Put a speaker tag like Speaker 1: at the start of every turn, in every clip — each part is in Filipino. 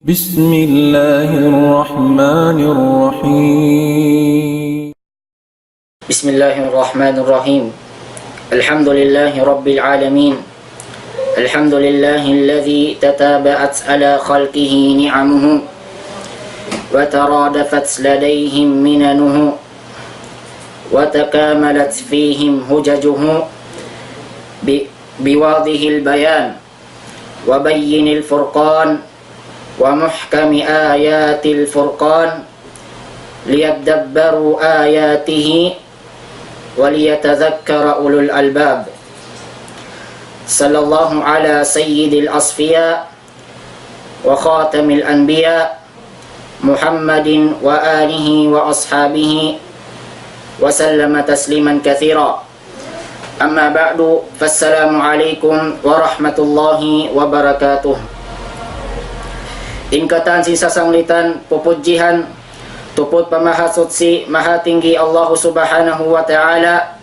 Speaker 1: بسم الله الرحمن الرحيم
Speaker 2: بسم الله الرحمن الرحيم الحمد لله رب العالمين الحمد لله الذي تتابعت على خلقه نعمه وترادفت لديهم مننه وتكاملت فيهم هججه بواضح البيان وبين الفرقان ومحكم آيات الفرقان ليدبروا آياته وليتذكر أولو الألباب صلى الله على سيد الأصفياء وخاتم الأنبياء محمد وآله وأصحابه وسلم تسليما كثيرا أما بعد فالسلام عليكم ورحمة الله وبركاته. Ingkatan si sasanglitan pupudjihan tuput pamahasot si mahatinggi Allah subhanahu wa ta'ala.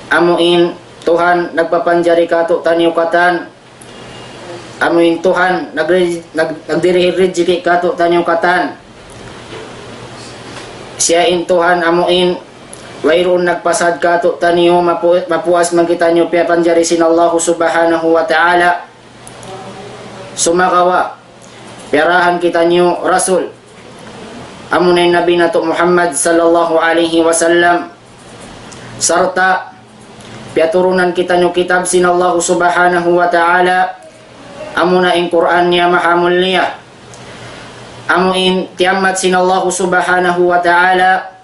Speaker 2: Amuin Tuhan nagpapanjari kato tanyukatan. Amuin Tuhan nagdirihir rizki kato tanyukatan. Siyain Tuhan amuin wayroon nagpasad kato tanyo mapuas mangkita nyo piyapanjari sin Allah subhanahu wa ta'ala. Sumakawa piarahan kita niyo Rasul amunay Nabi nato Muhammad sallallahu alaihi wasallam sarta piaturunan kita niyo kitab sin Allah subhanahu wa ta'ala amuna in Quran niya mahamul niya amuin tiamat sin Allah subhanahu wa ta'ala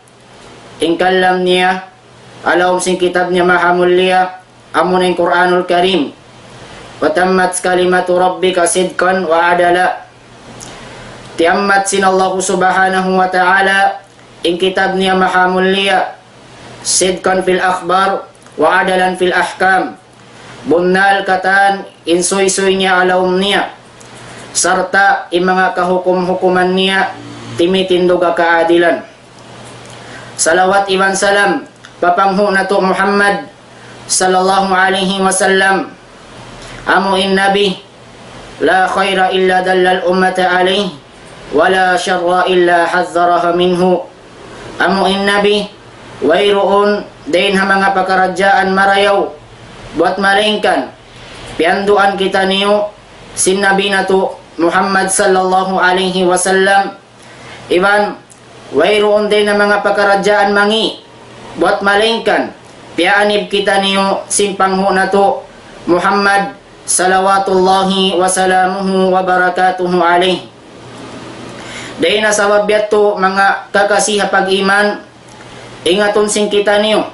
Speaker 2: in kalam niya alawm sin kitab niya mahamul niya amuna in Quranul Karim wa tammat kalimatu rabbika sidkan wa adala. Tiamat sin Allah subhanahu wa ta'ala in kitab niya mahamul niya sidkan fil akhbar wa adalan fil ahkam bunnal katan in soy-soy niya alawm niya sarta in mga kahukum-hukuman niya timitinduga kaadilan. Salawat iban salam papanghu nato Muhammad sallallahu alaihi wasallam amuin nabi la khaira illa dallal ummata alaihi wala syarra illa hazzaraha minhu amuin nabi wayroon din ha mga pakarajaan marayaw buat malingkan pianduan kita niyo sin nabi nato Muhammad sallallahu alaihi wasallam iban wayroon din ha mga pakarajaan mangi buat malingkan pianib kita niyo sin panghu nato Muhammad salawatullahi wa salamuhu wa barakatuhu alaihi. Dahil na sa wabyato mga kakasiha pag-iman, ingaton sing kita niyo.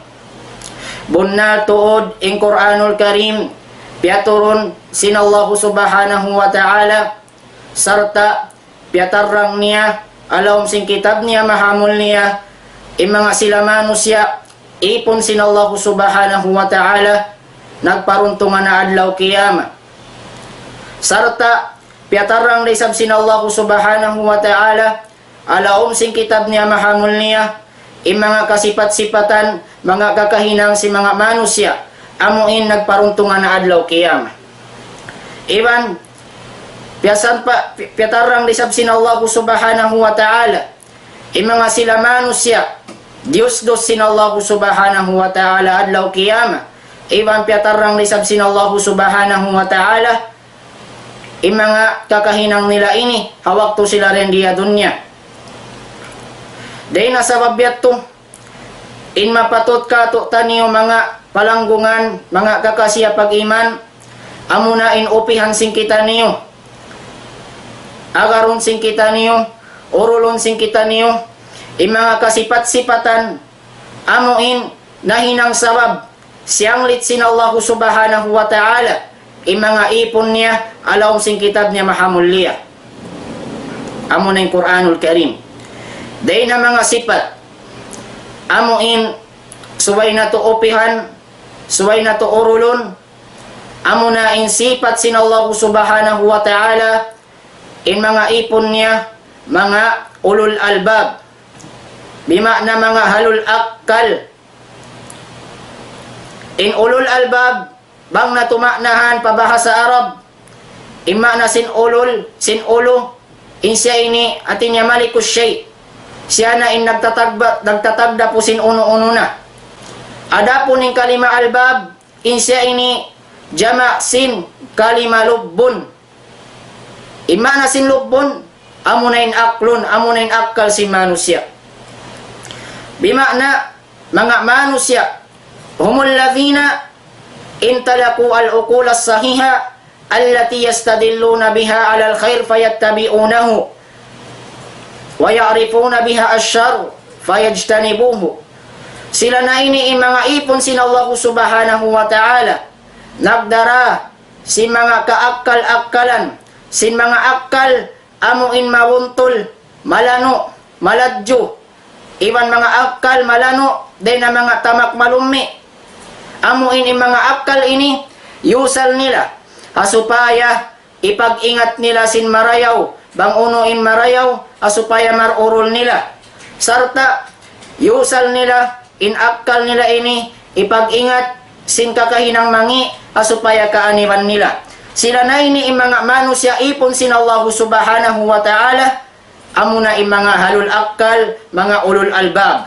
Speaker 2: Bunnal tuod in Quranul Karim, piaturon sin Allah subhanahu wa ta'ala, sarta piatarang niya, alawm sing kitab niya, mahamul niya, in mga sila manusya, ipon sin Allah subhanahu wa ta'ala, nagparuntungan na adlaw kiyama. Sarta piatarang risab sin Allah subhanahu wa ta'ala alaum sing kitab niya mahamul niya in mga kasipat-sipatan mga kakahinang si mga manusya amuin nagparuntungan na adlaw kiyama. Iban piatarang risab sin Allah subhanahu wa ta'ala in mga sila manusya Diyos dos sin Allah subhanahu wa ta'ala adlaw kiyama. Iban piatarang risab sin Allah subhanahu wa ta'ala in mga kakahinang nila ini hawak to sila rin diya dunya. Dahil nasa babyat to in mapatot ka to taniyo mga palanggungan mga kakasiya pag-iman amuna in upihan sing kita niyo agaron sing kita niyo urulon sing kita niyo in mga kasipat-sipatan amuin nahinang sabab siyang litsin Allah subhanahu wa ta'ala in mga ipon niya alawm sing kitab niya mahamul niya amo na yung Quranul Karim dahil na mga sipat amuin suway na to upihan suway na to urulon amo na in sipat sin Allah subhanahu wa ta'ala in mga ipon niya mga ulul albab bima na mga halul akkal in ulul albab bang natumaknahan pabahasa Arab Ima na sin ulo insya ini atinya malikus syai. Siya na in nagtatagda po sin uno-uno na. Ada po ning kalima albab, insya ini jama sin kalima lubbun. Imana sin lubbun, amunain aklun, amunain akal sin manusia. Bimakna, mga manusia, humul ladhina intalaku al-uqul as-sahiha allati yastadilluna biha ala al-khair fayattabi'unahu wa ya'rifuna biha ash-sharr fayajtanibuhu. Sila na ini mga ipon sin Allah subhanahu wa ta'ala, nagdara sin mga kaakal-akkalan, sin mga akkal amuin mawuntol, malano, maladyo, iwan mga akkal malano, din na mga tamak malumi. Amuin in mga akkal ini, yusal nila, asupaya ipag-ingat nila sin marayaw, bang unuin marayaw, asupaya marurol nila. Sarta, yusal nila, in akkal nila ini, ipag-ingat sin kakahinang mangi, asupaya kaaniwan nila. Sila na ini in mga manusya ipon sin Allah subhanahu wa ta'ala, amuna in mga halul akkal, mga ulul albab.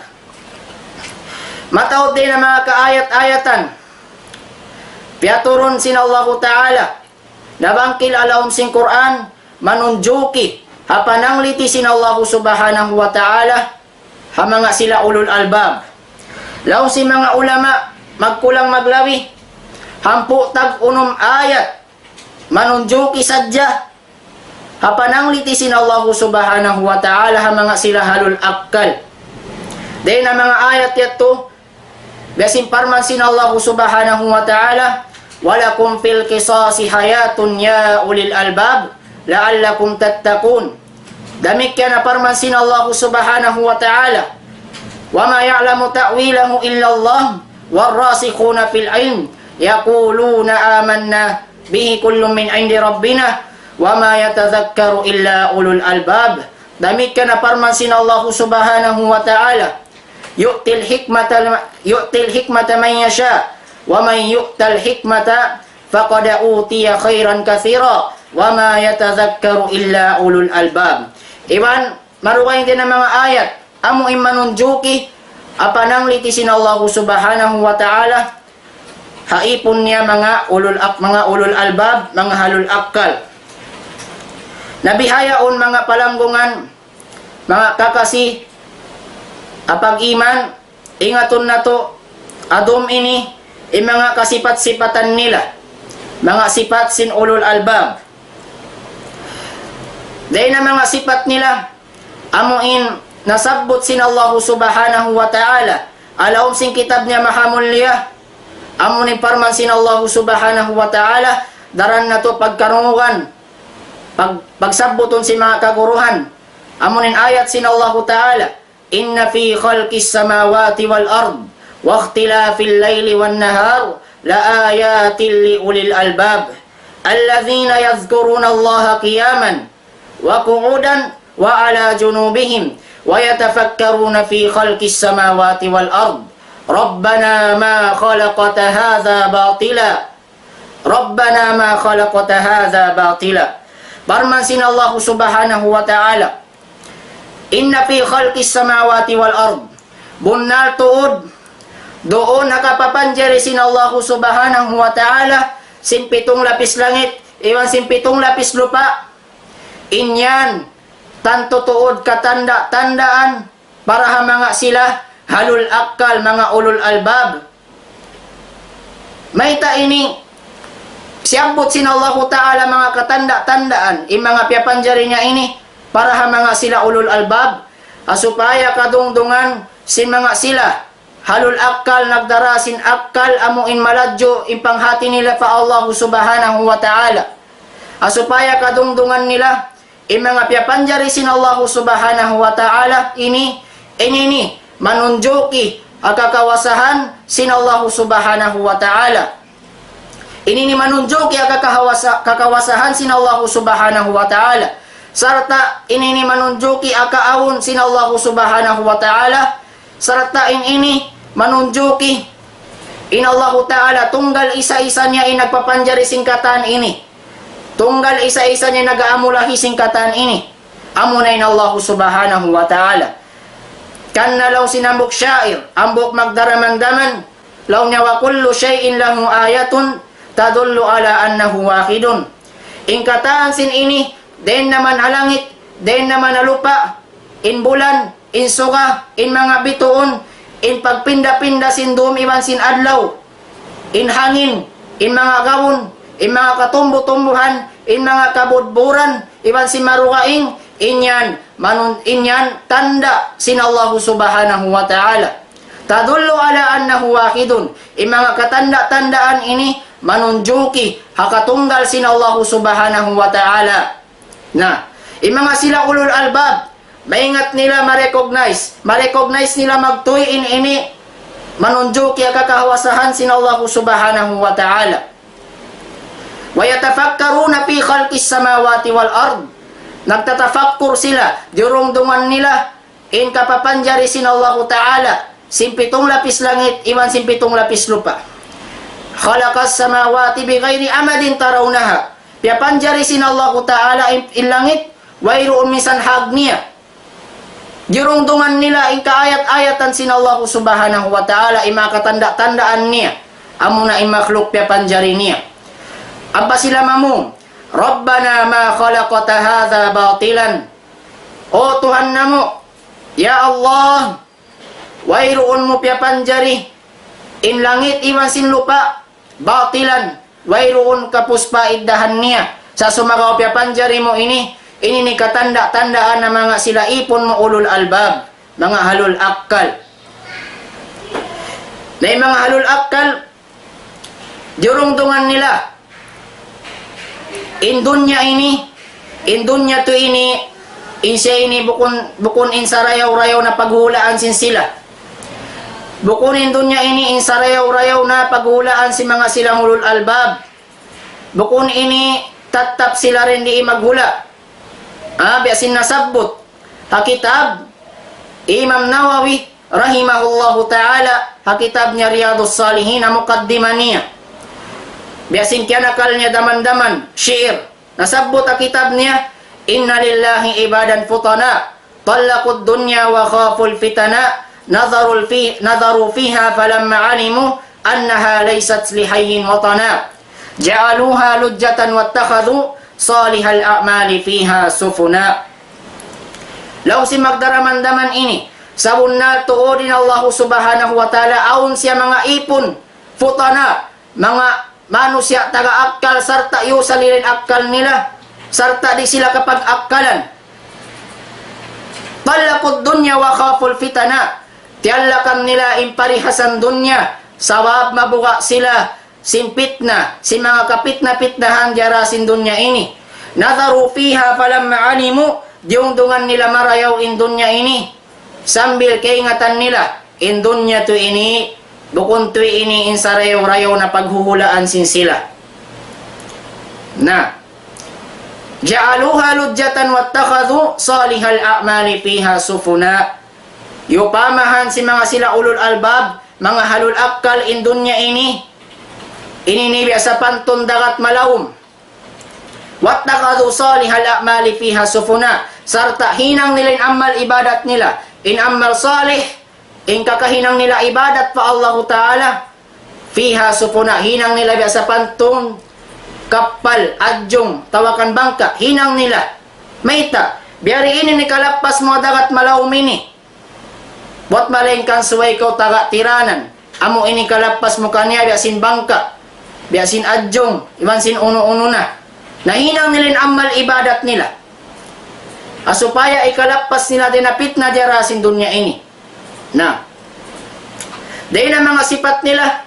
Speaker 2: Mataod din ang mga kaayat-ayatan. Piaturon sin Allah Ta'ala. Nabangkil alawam sin Quran. Manunjuki. Hapanang liti sin Allah Subhanahu wa Ta'ala. Hamanga sila ulul albab. Law si mga ulama. Magkulang maglawi. Hampu tag unum ayat. Manunjuki sadya. Hapanang liti sin Allah Subhanahu wa Ta'ala. Hamanga sila halul akkal. Dahil na mga ayat yato. Besin parman sin Allah subhanahu wa ta'ala, walakum fil qisasi hayatun ya ulil albab, la'allakum tattakun. Demikian parman sin Allah subhanahu wa ta'ala, wa ma ya'lamu ta'wilahu illa Allah, warrasikhuna fil ilm, yaquluna amanna bihi kullum min indi rabbina, wa ma yatadhakkaru illa ulul albab. Demikian parman sin Allah subhanahu wa ta'ala, yu'til hikmata man yasha wa man yu'tal hikmata faqad utiya khairan katsira wa ma yatadhakkaru illa ulul albab. Iban maruwain din ang mga ayat amo imanunjuki apanang litisin Allah subhanahu wa ta'ala haipon niya mga ulul albab, mga halul akkal. Nabihayaon mga palanggungan, mga kakasi, apag iman, ingaton na to, adom ini, mga kasipat-sipatan nila, mga sipat sin ulul albab. Dahil na mga sipat nila, amuin, nasabbot sin Allah subhanahu wa ta'ala, alawam sin kitab niya mahamulya, amunin parman sin Allah subhanahu wa ta'ala, daran na to pagkarungugan, pagsabbuton sin mga kaguruhan, amunin ayat sin Allah ta'ala, inna fi khalqis samawati wal ard wa ikhtilafil layli wan nahar la ayatin li ulil albab alladhina yadhkuruna Allaha qiyaman wa qu'udan wa ala junubihim wa yatafakkaruna fi khalqis samawati wal ard rabbana ma khalaqta hadha batila rabbana ma khalaqta hadha batila. Barman sin Allah subhanahu wa ta'ala, inna fi khalqis samawati wal ard, bunnal tuod, doon nakapapanjari sin Allah subhanahu wa ta'ala, sin pitong lapis langit, iwan sin pitong lapis lupa, inyan, tanto tuod katanda-tandaan, para mga sila, halul akkal, mga ulul albab. May ini, siyambot sin Allah ta'ala mga katanda-tandaan, mga piyapanjari niya ini, para mga sila ulul albab, asupaya kadungdungan sin mga sila halul akkal, nagdara sin akkal amuin maladyo impanghati nila pa Allah subhanahu wa ta'ala, asupaya kadungdungan nila mga piyapanjari sin Allah subhanahu wa ta'ala ini manunjuki akakawasahan sin Allah subhanahu wa ta'ala, ini manunjuki akakawasahan sin Allah subhanahu wa ta'ala. Sarta ini manunjuki akaawon sin Allah subhanahu wa ta'ala. Sarta ini manunjuki in Allah ta'ala tunggal isa-isa niya nagpapanjari singkatan ini. Tunggal isa-isa niya nagaamulahi singkatan ini. amunay na Allah subhanahu wa ta'ala. Kanna law sinambok syair, ambok magdaramang-daman, law niya wa kullu syai'in lahu ayatun, tadullu ala annahu wahidun. In kataan sin ini, den naman halangit, den naman alupa, in bulan, in suga, in mga bituon, in pagpinda-pinda sin dum iwan sin adlaw, in hangin, in mga gawon, in mga katumbo-tumbuhan, in mga kabudburan, iwan sin marukaing, inyan tanda sin Allah subhanahu wa ta'ala. Tadullu ala annahu wahidun. In mga katanda-tandaan ini manunjuki hakatunggal sin Allah subhanahu wa ta'ala. Na, in mga sila ulul albab, maingat nila ma-recognize nila magtuyin ini manunjuki kakahawasahan sin Allah subhanahu wa ta'ala. Wa yatafakkaruna fi khalqis samawati wal ard. Nagtatafakkur sila, dirungdungan nila in kapapanjari sin Allah ta'ala, simpitong lapis langit, iwan simpitong lapis lupa. Khalaqas samawati bighairi amadin tarawnaha. Piapanjari sin Allah ta'ala in langit, wayroon misan hagniya. Dirungdungan nila in kaayat-ayatan sin Allah subhanahu wa ta'ala, imakatanda-tandaan niya. Amuna imakhluk piapanjari niya. Apa sila mamung? Rabbana ma khalaqata hadha batilan. O Tuhan namo, ya Allah, wayroon mo piapanjari in langit iwan sin lupa, batilan, wayroon kapuspa iddahan niya. Sa sumagaw piapanjari mo ini ni katanda-tandaan na mga sila ipon mo ulul albab, mga halul akkal. Na yung mga halul akkal, dirungdungan nila in dunya to ini, in siya ini bukun in sarayaw-rayaw na paghulaan sin sila. Bukun in dunya ini in sarayaw-rayaw na paghulaan si mga silang ulul albab. Bukun ini tatap sila rin di maghula. Biasin nasabot hakitab Imam Nawawi rahimahullahu ta'ala, hakitab niya Riyadus Salihin na mukaddimah niya. Biasin kaya nakal niya daman-daman, syiir. Nasabot ang kitab niya, inna lillahi ibadan futana, talakud dunya wa khaful fitana, nadaru fiha falamma alimu, annaha laysat lihayyin watana. Ja'aluha lujjatan wattakhadhu, salihal a'mali fiha sufuna. Law si magdaraman-daman ini, sabun na tuodin Allah subhanahu wa ta'ala, aun siya mga ipon, futana, mga manusia taga-akkal sarta yu salilin akkal nila sarta di sila kapag akkalan. Talakut dunya wa khaful fitana, tiyallakan nila imparihasan dunya, sawab mabuka sila simpitna, si mga kapitna-pitnahan jarasin dunya ini. Nadharu fiha falamma alimu, diungdungan nila marayaw in dunya ini, sambil kaingatan nila in dunya to ini, bukun to ini in sarayaw-rayaw na paghuhulaan sin sila. Na ja'aluha lujjatan wattakhadhu salihal a'mali fiha sufuna. Yupamahan si mga sila ulul albab, mga halul akkal in dunya ini biasa pantun dagat malawum. Wattakhadhu salihal a'mali fiha sufuna, sarta hinang nila in amal ibadat nila, in amal salih, in kakahinang nila ibadat pa Allah Ta'ala, fiha sufuna, hinang nila biasa pantun kapal, adyong, tawakan bangka, hinang nila mayta, biyari ini ni kalapas mo dagat malawum ini. Buat malengkan suway ko taga tiranan, amo ini kalapas mo kanya biasin bangka, biasin adyong, iban sin uno-uno na. Nahinang nilin amal ibadat nila. Asupaya ikalapas nila dinapit na diyarasin dunya ini. Na dahil na mga sifat nila,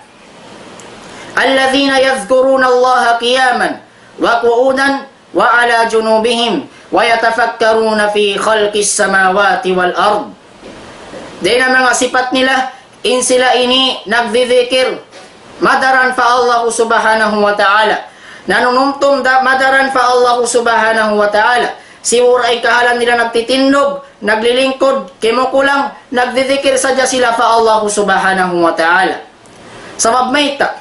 Speaker 2: alladhina yadhkuruna Allah qiyaman wa qu'udan wa ala junubihim wa yatafakkaruna fi khalqis samawati wal ard. Dahil na mga sifat nila, in sila ini nagdidhikir, madaran fa Allah subhanahu wa ta'ala, nanunumtum madaran fa Allah subhanahu wa ta'ala. Siwur ay kahalan nila nagtitindog, naglilingkod, kimukulang, nagdidikir sadya sila fa Allah subhanahu wa ta'ala. Sabab mayta,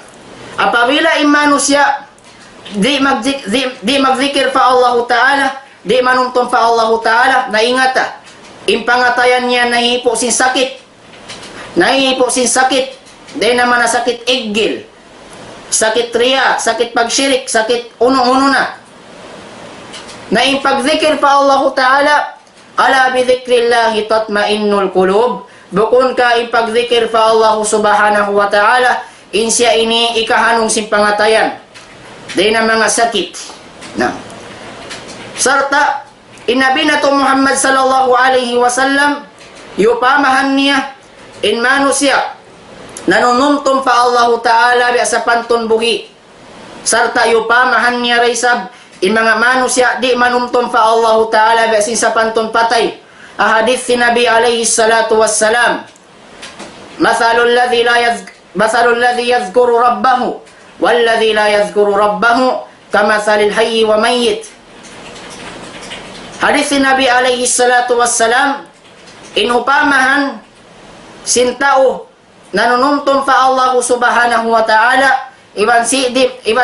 Speaker 2: apabila imanusya di magzikir fa Allah ta'ala, di manumtum fa Allah Ta'ala, naingata, impangatayan niya nahipo sin sakit, di naman na sakit iggil, sakit riya, sakit pagsyirik, sakit uno-uno na impagzikir pa Allah Ta'ala, ala bidhikrillahi tatmainnul qulub, bukun ka impagzikir pa Allah Subhanahu wa Ta'ala, insya ini ikahanong simpangatayan, di na mga sakit. Sarta, inabi na to Muhammad sallallahu alaihi wasallam, yupamahan niya, in manusya, nanunumtum pa Allah Ta'ala biasa pantun buhi. Sarta yupamahan niya raysab, in mga manusya, di manumtum pa Allah Ta'ala biasa sa pantun patay. Ahadith si Nabi alaihi salatu wassalam, mathalul ladhi yadhkuru rabbahu, walladhi la yadhkuru rabbahu, kamathalil hayyi wa mayyit. Hadis si Nabi alaihi salatu wassalam, inupamahan sintao nanunumtum pa Allah Subhanahu wa Ta'ala, iban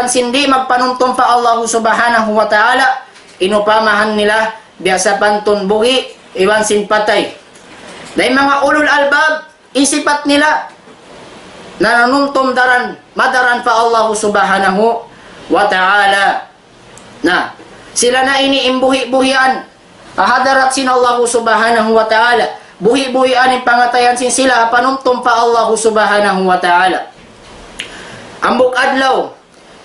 Speaker 2: sindi magpanumtum pa Allah Subhanahu wa Ta'ala, inupamahan nila biasa pantun buhi, iban sin patay. Dahil mga ulul albab, isipat nila nanunumtum madaran pa Allah Subhanahu wa Ta'ala. Sila na ini imbuhi-buhian, ahadarat sin Allah Subhanahu wa Ta'ala, buhi-buhian yung pangatayan sin sila, panumtum pa Allah Subhanahu wa Ta'ala. Ambok adlaw,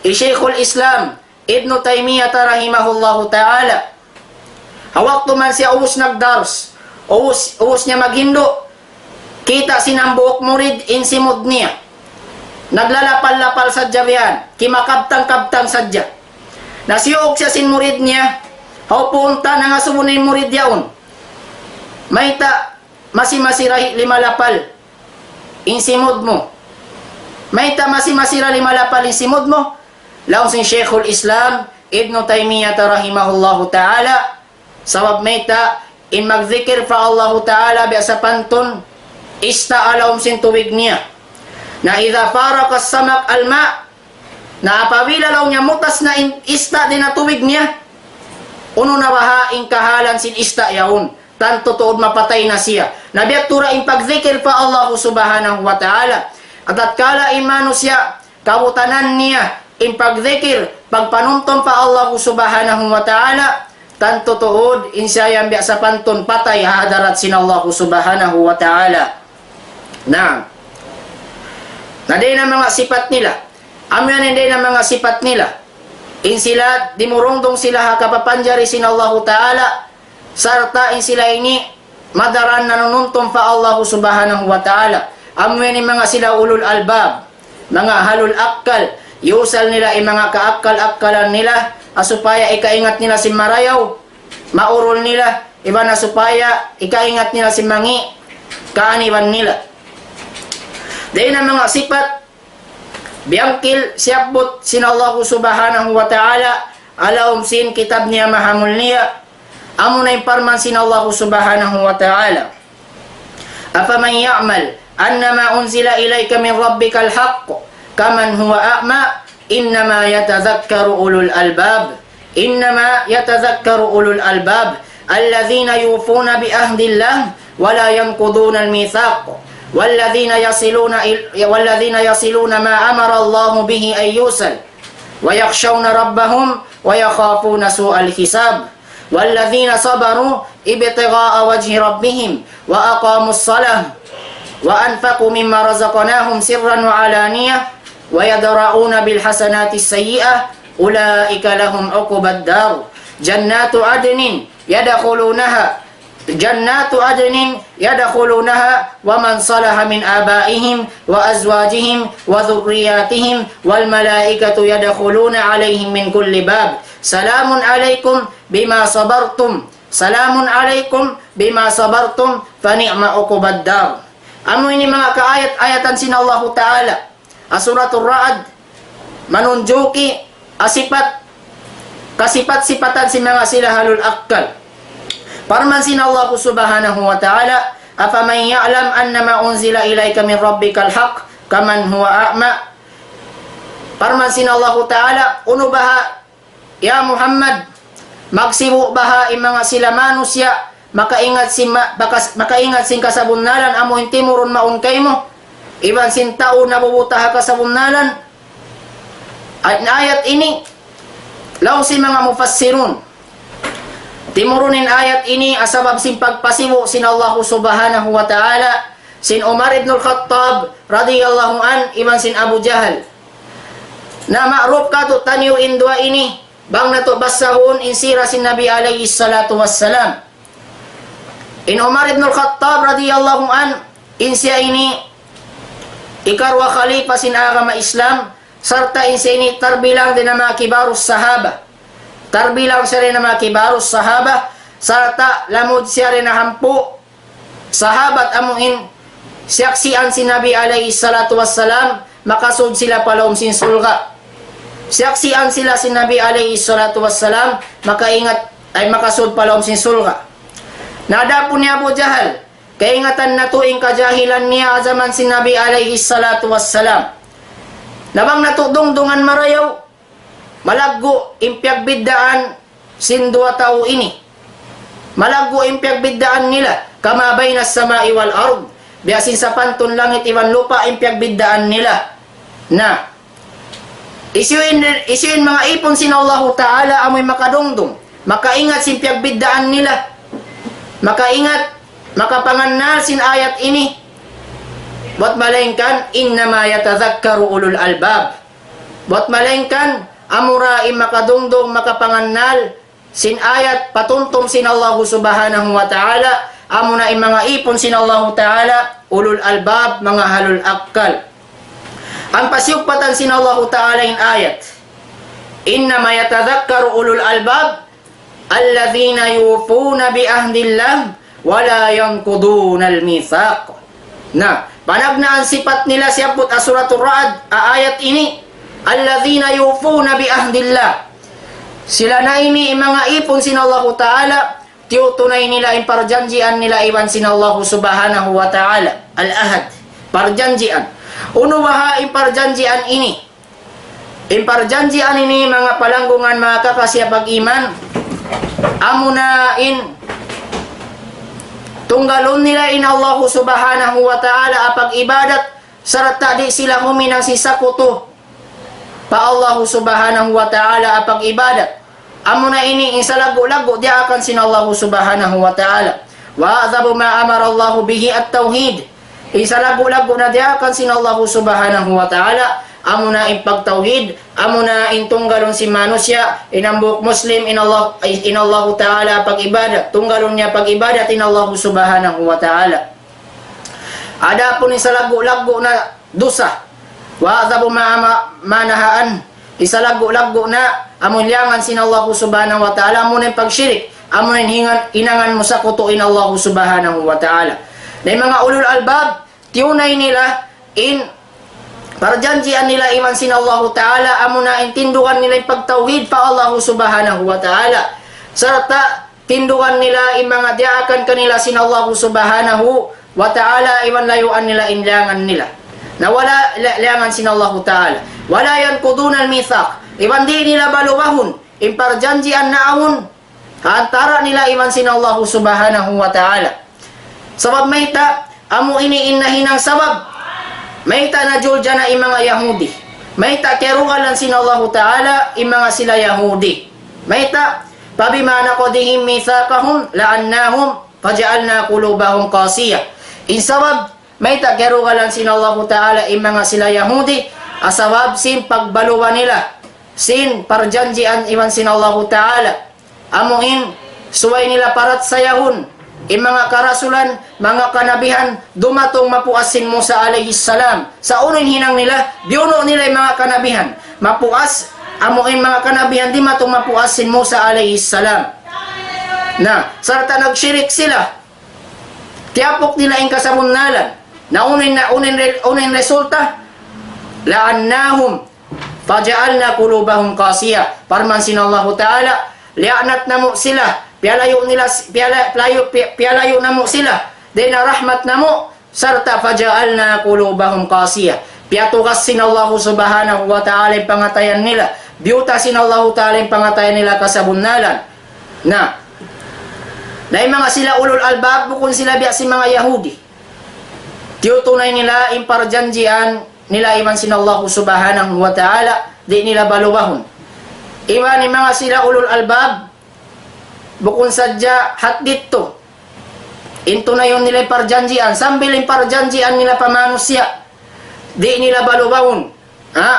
Speaker 2: Sheikhul Islam Ibn Taymiyyah rahimahullahu ta'ala, hawak tuman siya uus nagdars, uus niya maghindo, kita sinambuok murid insimod niya, naglalapal-lapal sadya biyan, kimakabtang-kabtang sadya. Nasiyog siya sin murid niya, haupunta na nga sumunay murid yaon. Mayta, masi-masirahi limalapal, insimod mo. Mayta, masi-masira limalapal, insimod mo. Laong sin Sheikhul Islam, Ibn Taymiyyah rahimahullahu ta'ala, sawab mayta, in magzikir pa Allah Ta'ala biasa pantun, ista alawm sin tuwig niya. Na idha farakas samak alma, na apabila law niya mutas na ista din na tubig niya, uno na bahaing kahalan sin ista yaon, tanto tuod mapatay na siya. Nabiyak tura in pagzikir pa Allah Subhanahu wa Ta'ala, at atkala imano siya, kabutanan niya, in pagzikir, pagpanumtom pa Allah Subhanahu wa Ta'ala, tanto tuod in siya yung biyak sa pantun patay, hadarat sin Allah Subhanahu wa Ta'ala. Na di na mga sifat nila, amyan hindi na mga sifat nila. In sila, dimurungdong sila kapapanjari sin Allah Ta'ala, sarta in sila ini, madaran nanununtum pa Allah Subhanahu wa Ta'ala. Amyan mga sila ulul albab, mga halul akkal, yusal nila in mga kaakkal-akkalan nila, asupaya ikaingat nila si marayaw, maurol nila, iba na supaya ikaingat nila si mangi, kaaniban nila. Dahil na mga sifat, biyangkil siyabot sin Allah Subhanahu wa Ta'ala, alawm sin kitab niya mahamul niya, amo na imparman sin Allah Subhanahu wa Ta'ala. Afaman ya'mal annama unzila ilayka min rabbikal haqq kaman huwa a'ma, innama yatadhakkaru ulul albab, innama yatadhakkaru ulul albab alladhina yufuna bi ahdillah wa la yanquduna al-mithaq والذين يصلون ما أمر الله به أن يوصل ويخشون ربهم ويخافون سوء الحساب والذين صبروا ابتغاء وجه ربهم وأقاموا الصلاة وأنفقوا مما رزقناهم سرا وعلانية ويدرؤون بالحسنات السيئة أولئك لهم عقبى الدار جنات عدن يدخلونها ومن صلح من آبائهم وأزواجهم وذرياتهم والملائكة يدخلون عليهم من كل باب سلام عليكم بما صبرتم فنعم عقبى الدار. Ano ini mga kaayat-ayatan sin Allah Ta'ala, Suratul Ra'd, manunjuki kasifat-sifatan sin mga sila halul akkal. Parman sin Allah Subhanahu wa Ta'ala, afaman ya'lam annama unzila ilayka min rabbikal haqq kaman huwa a'ma. Parman sin Allah Ta'ala, unubaha ya Muhammad, magsibu baha mga sila manusya, makaingat sin kasabunnalan, amo hindi mo ron maungkay mo. Iban sin tao nabubutaha kasabunnalan. At ayat ini, law si mga mufassirun, timurunin ayat ini asabab sin pagpasibo sin Allah subhanahu wa ta'ala, sin Umar ibn al-Khattab radiyallahu an, iban sin Abu Jahal. Na ma'ruf ka to tanyo indwa ini, bang nato basahun insira sin Nabi alaihi salatu wassalam. In Umar ibn al-Khattab radiyallahu an, insya ini ikarwa khalifa sin agama Islam, sarta insya ini tarbilang din na mga kibarus sahaba. Tarbilang siya rin na mga kibarus sahaba, sarta lamod siya rin na hampu sahabat amuin siyaksian si Nabi alaihi salatu wassalam, makasud sila palawm sin sulga. Siyaksian sila si Nabi alaihi salatu wassalam, makaingat ay makasud palawm sin sulga. Nada po ni Abu Jahal, kaingatan na tuing kajahilan niya zaman si Nabi alaihi salatu wassalam. Nabang natudungdungan marayaw, malaggo impyagbiddaan sin dua tao ini. Malaggo impyagbiddaan nila, kamabay na samai wal ard, biasin sa pantun langit iwan lupa impyagbiddaan nila. Na, isuin mga ipon sin Allah Ta'ala amoy makadungdung, makaingat sin piyagbiddaan nila, makaingat, makapangannal sin ayat ini. Buat malengkan innama yatadhakkaru ulul albab. Buat malengkan amuraim makadungdong makapangannal sin ayat patuntum sin Allah subhanahu wa ta'ala, amuna mga ipon sin Allah ta'ala ulul albab, mga halul akkal. Ang pasyukpatan sin Allah ta'ala in ayat, innama yatadhakkaru ulul albab alladhina yufuna bi ahdillah wala yanquduna al-mithaq. Na panagnaan sifat nila siyapot asuratul Ra'd ayat ini, alladhina yufuna bi ahdillah. Sila na ini mga ipon sin Allah Ta'ala, tiutunay nila in parjanjian nila iwan sin Allah subhanahu wa ta'ala. Al-ahad, parjanjian. Unuwaha in parjanjian ini. In parjanjian ini mga palanggungan mga kakasya pag-iman. Amunain tunggalon nila in Allah subhanahu wa ta'ala apag ibadat, sarata di sila huminang sisakuto pa Allah subhanahu wa ta'ala apag ibadat. Amuna ini insalago-lago di akan sin Allah subhanahu wa ta'ala. Wa adhabu ma amara Allah bihi at-tauhid. Insalago-lago na di akan sin Allah subhanahu wa ta'ala. Amuna in pagtauhid, amuna in tunggalon si manusia, inambuk muslim in Allah ta'ala pag-ibadat, tunggalon niya pag-ibadat in Allah subhanahu wa ta'ala. Ada pun isalago-lago na dusa, wa adhabu manahaan, isalago-lago na amulyangan sin Allah subhanahu wa ta'ala, amuna in pagsyirik, amuna in hinangan mo sa kuto in Allah subhanahu wa ta'ala. Na mga ulul albab, tiyunay nila in parjanjian nila iman sin Allah Ta'ala, amuna intindukan nila yung pagtauhid pa Allah subhanahu wa ta'ala. Sarata tindukan nila yung mga diakan kanila sin Allah subhanahu wa ta'ala, iwan layuan nila inlangan nila. Na wala langan sin Allah Ta'ala. Wala yan kudunan mithaq. Iwan di nila balubahon. In parjanjian na ahon. Antara nila iman sin Allah subhanahu wa ta'ala. Sabab mayta, amu ini innahinang sabab. Mayta na julja na mga Yahudi. Mayta kerugalan sin Allah Ta'ala mga sila Yahudi. Mayta pabima naqadihim mithaqahum la'annahum faja'alna qulubahum qasiyah. Insabab mayta kerugalan sin Allah Ta'ala mga sila Yahudi, asabab sin pagbaluwa nila, sin parjanjian iman sin Allah Ta'ala. Amuin suway nila parat sayahun mga karasulan, mga kanabihan, dumatong mapuas sin Musa alayhi salam. Sa unin hinang nila, biuno nila yung mga kanabihan. Mapuas, amuin mga kanabihan, di matong mapuas sin Musa alayhi salam. Na, sarata nagsyirik sila. Tiapok nila yung kasabunnalan. Na unin resulta, la'annahum, faja'alna qulubahum qasiyah. Parman sin Allah Ta'ala, lianat na mo sila, pialayo na mo sila, din na rahmat na mo, sarta faja'alna qulubahum qasiyah. Piatukas sin Allah subhanahu wa ta'ala yung pangatayan nila, biuta sin Allah ta'ala yung pangatayan nila kasabunnalan. Na dahil mga sila ulul albab, bukod sila biya si mga Yahudi. Tiutunay nila, imparjanjian nila iman sinallahu subhanahu wa ta'ala, di nila balubahon. Iman ni mga sila ulul albab, bukod sadya hat dito. Into na yun nila imparjanjian, sambil imparjanjian nila pamanusya, di nila balubahon.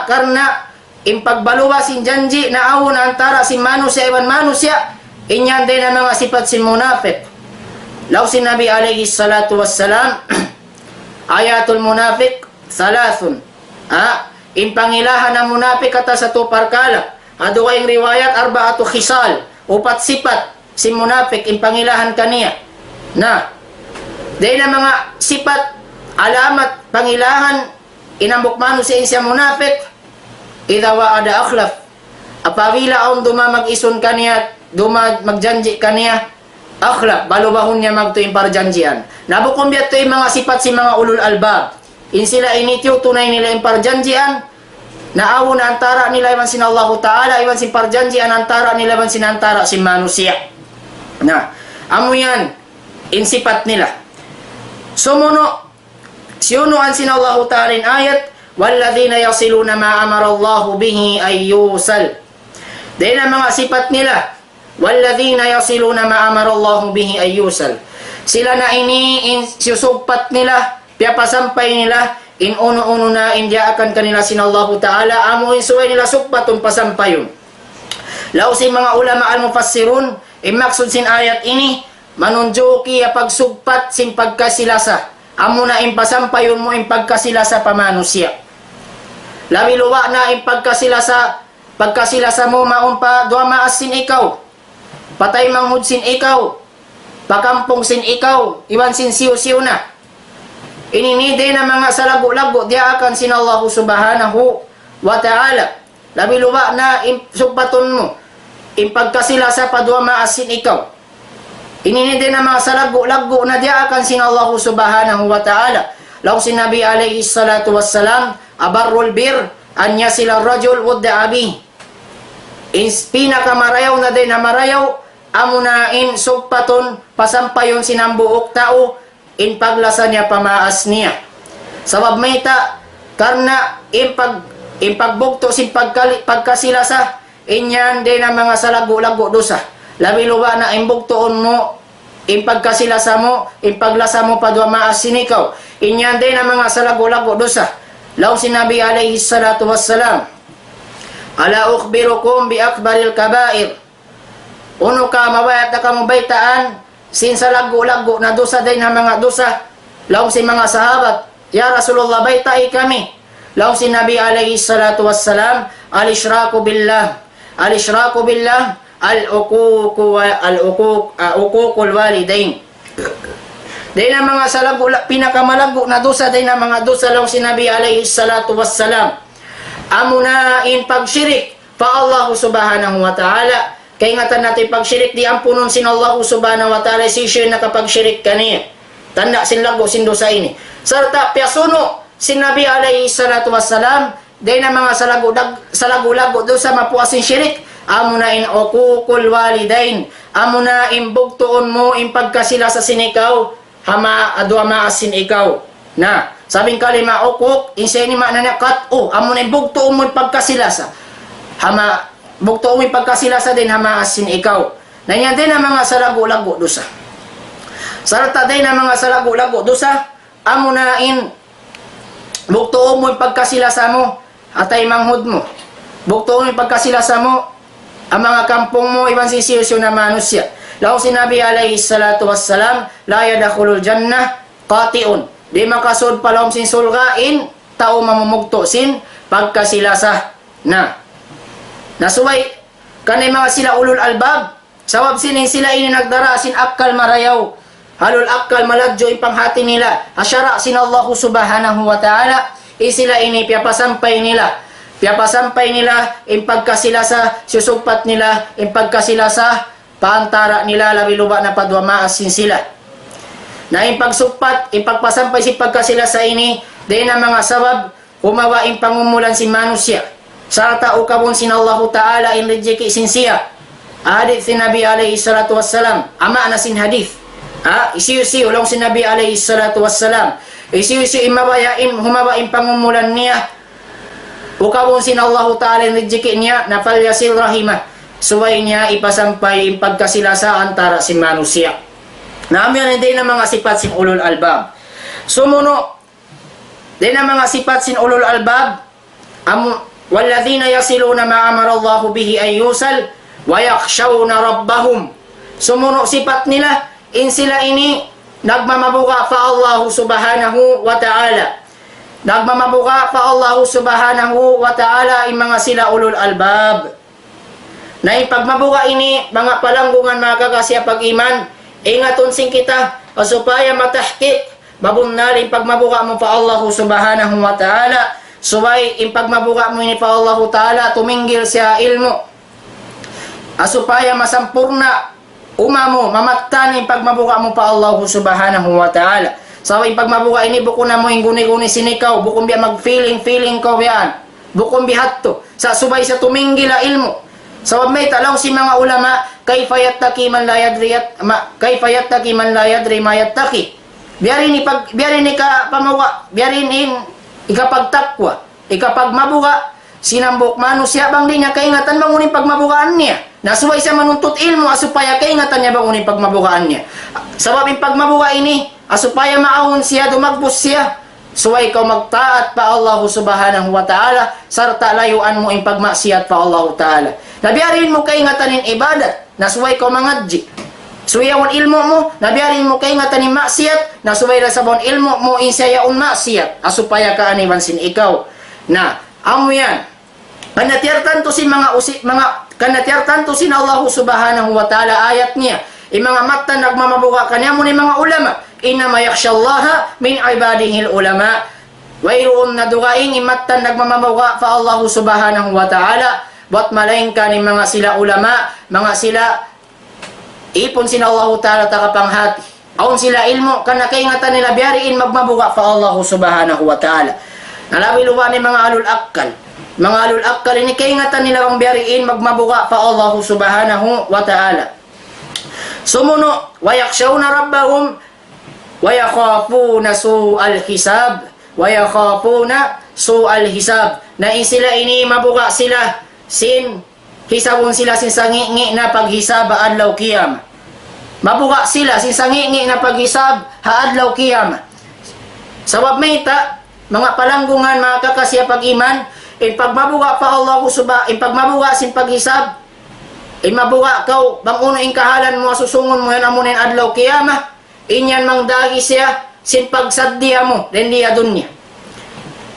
Speaker 2: Karena impagbaluwa sin janji na awon antara si manusya iwan manusya, inyan din ang mga sifat si munafik. Law si Nabi alayhi salatu wassalam, ayatul munafik salasun. Impangilahan ng munafik kata sa tuparkala. Ado kayong riwayat arba'atu khisal. Upat sifat si munafik impangilahan kaniya. Na dahil ang mga sifat, alamat, pangilahan, inambukmano sa isya munafik, idawa ada akhlaf. Apabila ang dumamag-ison kaniya, magjanji kaniya, akhlaq, balubahon niya magtuing parjanjian. Nabukom biya ito yung mga sifat si mga ulul albab. In sila initiyo, tunay nila yung parjanjian, naawo na antara nila iwan sin Allah Ta'ala, iwan sin parjanjian, antara nila iwan sin antara si manusia. Na, amo yan, in sifat nila. Sumuno, siyunuan sin Allah Ta'ala in ayat, وَالَّذِينَ يَصِلُونَ مَا أَمَرَ اللَّهُ بِهِ أَيُّوسَلْ. Dahil ang mga sifat nila, وَالَّذِينَ يَصِلُونَ مَا أَمَرَ اللَّهُ بِهِ أَيُّوسَلْ. Sila na ini susugpat nila, piapasampay nila, in uno-uno na indiyaakan kanila sin Allah Ta'ala, amo insuway nila sugpatun pasampayon. Law si mga ulama al-mufassirun, imaksud sin ayat ini, manunjuki ya pagsugpat sin pagkasilasa. Amo na impasampayon mo impagkasilasa pamanusya. Labi luwa na pagkasilasa mo maumpa dua maasin ikaw. Patay manghud sin ikaw. Pakampong sin ikaw. Iwan sin siyo-siyo na. Ininide na mga salago-lago diya akan sin Allah subhanahu wa ta'ala. Labi luwa na sugpaton mo. Impagkasilasa pa dua maasin ikaw. Ininide na mga salago-lago na diya akan sin Allah subhanahu wa ta'ala. Law si Nabi alayhi salatu wassalam, abarrul bir, anya sila rajul wudda abi. Pinakamarayaw na din na marayaw, amunain sugpaton, pasampayon sinambuok tao, in paglasa niya pamaas niya. Sabab mayta, karna impagbugto sin pagkasilasa, inyan din ang mga salago-lago dosa. Labi luwa na imbugtoon mo, impagkasilasa mo, impaglasa mo pa dua maas sinikaw. Inyan din ang mga salago-lago dosa. Law si Nabi alayhi salatu wassalam, ala ukhbirukum bi akbaril kabair. Uno ka mawayat na kamubaitaan, sin salago-lago na dosa din ang mga dosa. Law si mga sahabat, ya Rasulullah baitai kami. Law si Nabi alayhi salatu wassalam, al-ishraku billah. Al-ishraku billah, al-uququl walidain. Dahil ang mga pinakamalago na dosa, dahil ang mga dosa lang sinabi alayhi salatu wassalam, amunain pagsyirik pa Allah subhanahu wa ta'ala. Kaya ingatan natin pagsyirik, di ampunon sin Allah subhanahu wa ta'ala, si siya nakapagsyirik kaniya. Tanda sin lago sin dosa ini. Sarta piasuno sinabi alayhi salatu wassalam, dahil ang mga salago-lago dosa mapuasin syirik, amunain uququl walidain, amunain bugtuon mo impagkasila sa sinikaw, hama adwa maasin ikaw. Na, sabing kalima uquq, insay ni mananakat, amunain bugtuon mo impagkasilasa. Hama, bugtuon mo impagkasilasa din hama asin ikaw. Nanyan din ang mga salago-lago dosa. Sarata din ang mga salago-lago dosa, amunain bugtuon mo impagkasilasa mo, atay manghud mo. Bugtuon mo impagkasilasa mo, ang mga kampong mo, iban sisiyosyo na manusya. Law sinabi alayhi salatu wassalam, la yadakhulul jannah qati'un. Di makasod palawam sin sulgain, tao mamumugto sin pagkasilasa na. Nasuway, kanay mga sila ulul albab, sawab sinin sila ini nagdara sin akkal marayaw. Halul akkal maladyo ipanghati nila. Asyara sin Allah subhanahu wa ta'ala, isila ini piapasampay nila. Piapasampay nila, impagkasilasa, susugpat nila, impagkasilasa, paantara nila, labi-luba na padwa maasin sila. Na impagsugpat, impagpasampay si pagkasilasa ini, din ang mga sabab, humawa impangumulan si manusya. Sarata ukabon sin Allah Ta'ala, inrejeki sin siya. hadith si Nabi alaihi salatu wassalam, ama na sin hadith. Isi ulong si Nabi alaihi salatu wassalam. Isi imabayain humabain pangumulan niya. Ukawon sin Allah Ta'ala nijiki niya na falyasil rahimah. Suway niya ipasampay yung pagkasilasa antara si manusia. Namin hindi na mga sifat sin ulul albab. Sumuno, din na mga sifat sin ulul albab, walladhina yasiluna ma'amara Allahu bihi ay yusal, wa yakshawna rabbahum. Sumuno sifat nila, in sila ini, nagmamabuka pa Allah subhanahu wa ta'ala. Nagmamabuka pa Allah subhanahu wa ta'ala, yung mga sila ulul albab. Na ipagmabuka ini, mga palanggungan mga kakasya pag-iman, ingaton sing kita, supaya matahkik, babunnarin pagmabuka mo pa Allah subhanahu wa ta'ala, supaya ipagmabuka mo ini pa Allah ta'ala, tuminggil siya ilmo, supaya masampurna, umamo, mamatan ipagmabuka mo pa Allah subhanahu wa ta'ala. So ipagmabuka ini, buko na mo yung guni-guni sinikaw, bukong biya mag-feeling ko yan, bukong bihat to, sa subay sa tuminggil a ilmo. So may talaw si mga ulama, kayfa yattaqi man la yadri kayfa yattaqi man la yadri ma yattaqi. Biyarin ni ka pamawa, biyarin in ikapagtakwa, ikapagmabuka, sinambok manusia bang di niya kaingatan bang uning pagmabukaan niya. Nasuway sa manuntut ilmo, asupaya kaingatan niya bang uning pagmabukaan niya. Sabab yung pagmabuka ini, asupaya maahon siya, dumagbus siya. Suway ikaw magtaat pa Allah subhanahu wa ta'ala, sarta layuan mo yung pagmaksiyat pa Allah ta'ala. Nabiyarin mo kaingatan yung ibadat, nasuway ikaw mangadji. Suyawan ilmo mo, nabiyarin mo kaingatan yung maksiyat, nasuway na sabon ilmo mo insayaon maksiyat, asupaya ka aniwan sin ikaw. Na, amo yan. Kanatiyartan to sin kanatiyartan to sin Allah subhanahu wa ta'ala ayat niya. Yung mga mata nagmamabuka kanya mo ni mga ulama. Inama yakshallaha min ibadihil ulama. Wayroon na dugaing imatan nagmamabuka pa Allah subhanahu wa ta'ala. Ba't malayin ka ni mga sila ulama, mga sila ipon sin Allah ta'ala takapanghati. Aon sila ilmo, kanakaingatan nila biyariin magmabuka pa Allah subhanahu wa ta'ala. Nalawiluwa ni mga alul akkal. Mga alul akkal, ini kaingatan nila bang biyariin magmabuka pa Allah subhanahu wa ta'ala. Sumuno, wayakshawna rabbahum, wayakhafuna su'al hisab, wayakhafuna su'al hisab. Na sila ini mabuka sila, sin hisabon sila sin sangi na paghisab adlaw qiyamah. Mabuka sila sin sangi na paghisab adlaw qiyamah. Sabab may mga palanggungan, mga kakasya pag-iman, pagmabuka pa Allah subhanahu, pagmabuka sin paghisab, mabuka kau, bang uno ing kahalan mo, susungon mo yan amunin adlaw qiyamah, inyan mang dagi siya, sin pagsaddiya mo, rendiya dunya.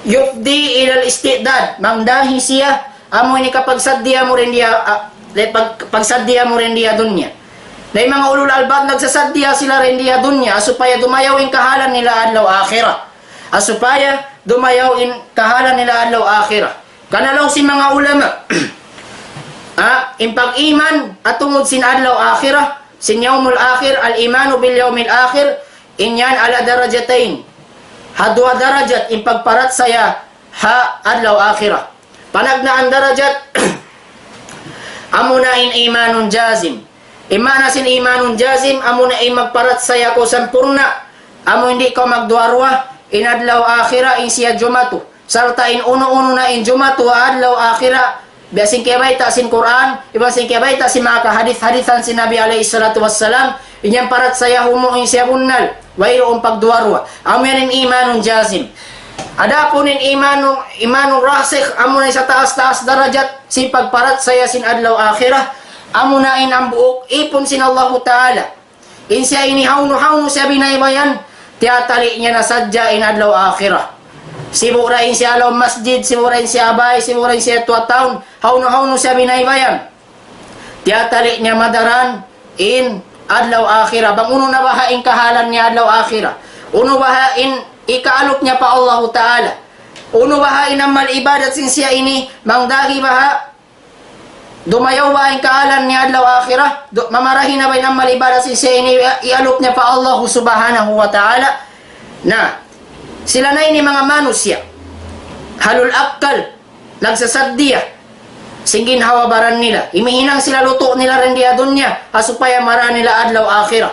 Speaker 2: Yufdi ilal istidad, mang dahi siya, amunin kapag saddiya mo rendiya, pagsaddiya mo rendiya dunya. Na yung mga ulul albab, nagsasaddiya sila rendiya dunya, asupaya dumayaw ing kahalan nila adlaw akhirah. Asupaya dumayaw ing kahalan nila adlaw akhirah. Kanalaw si mga ulama, impag-iman at tungod sin adlaw akhirah, sin yawmul akhir, al-imanu bil yawmil akhir, inyan ala darajatain. Hadwa darajat, impagparat saya, adlaw akhirah. Panagnaan darajat, amuna in imanun jazim. Imana sin imanun jazim, amuna in magparat saya ko sampurna, amu hindi ko magduarwa, in adlaw akhirah, in siya jumatu. Sarta in uno-uno na in jumatu, adlaw akhirah, biasing kiyabayta sin Quran, ibasing kiyabayta sin mga kahadith-hadithan sin Nabi alaihi salatu wassalam, inyang parat saya humuin siya bunnal, wayroong pagduarwa. Amo yan in imanun jazim. Ada po nin imanun rasikh, amo na sa taas-taas darajat, sin pagparat saya sin adlaw akhirah, amo na in ang buok, ipon sin Allah Ta'ala. In siya inihawno-hawno siya binaybayan, tiyatali niya na sadya in adlaw akhirah. Siburain siya alaw masjid, siburain siya abay, siburain siya tuwa taon, hawno-hawno siya binaybayan. Tiyatali niya madaran in adlaw akhirah. Bang uno na bahain kahalan niya adlaw akhirah. Uno bahain ikaalok niya pa Allah Ta'ala. Uno bahain ang malibadat sin siya ini, mangdagi baha, dumayaw bahain kahalan niya adlaw akhirah, mamarahin na ba ng malibadat sin siya ini, ialok niya pa Allah subhanahu wa ta'ala. Na, sila na ini mga manusya, halul akkal, nagsasaddiya, Singin hawabaran nila. Imihinang sila luto nila rin di adunya. Asupaya mara nila adlaw akhirah.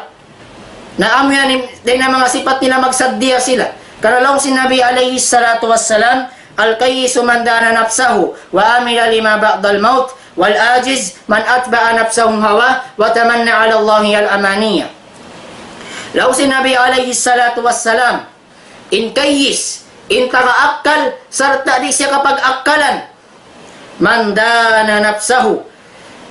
Speaker 2: Na amyan din na mga sipat nila magsaddiya sila. Kanalong sinabi alayhi salatu wassalam, al-kayyisu man dana nafsahu wa amila lima ba'dal maut wal ajiz man atba'a nafsahu hawa wa tamanna 'ala Allahi al-amaniya. Law sinabi alayhi salatu wassalam, in kayyis, in tagaakkal, sarta di siya kapag akkalan, mandana nafsahu,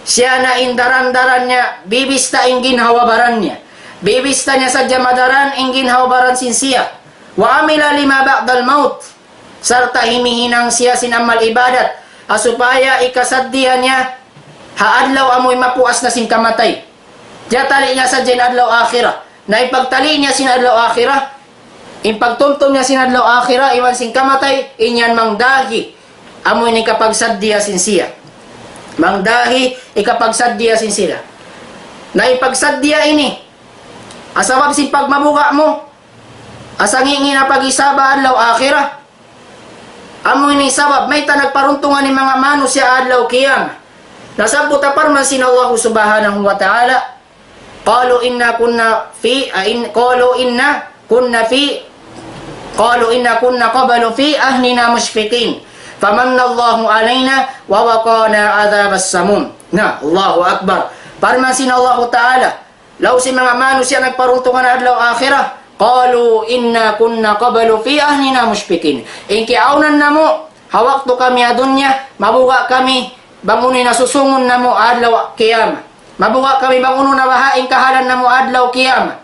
Speaker 2: siya na indaran-daran niya, bibista ingin hawabaran niya, bibista niya sa jamadaran ingin hawabaran sinsiya, wa amila lima ba'dal maut, sarta himihinang siya sinamal ibadat, asupaya ikasaddihan niya, haadlaw amoy mapuas na sinkamatay, jatali niya sa adlaw akhirah, na ipagtali niya sinadlaw akhirah, ipagtumtum niya sinadlaw akhirah, iwan sinkamatay, inyan mangdahi, amoy ni kapagsaddiya sinsiya. Mangdahi ikapagsaddiya sinsila. Na ipagsaddiya ini, asawab si pagmabuka mo, asangingi na pag-isaba adlaw akhirah. Amoy ni sabab, may tanagparuntungan ni mga manusya adlaw kiyam. Nasabot aparman sin Allah subhanahu wa ta'ala, qalu inna kunna qabalu fi ahlina mushfiqin. Famanna Allahu alaina wa waqana adzabas samum. Na, Allahu akbar. Parman sin Allah Ta'ala, law si mga manusya nagparuntungan adlaw akhirah, qalu inna kunna qabalu fi ahlina mushfiqin. Inki aunan namo, hawak to kami adunya, mabuga kami, bangunin na susungon namo adlaw kiyama. Mabuga kami banguno na bahaing kahalan namo adlaw kiyama.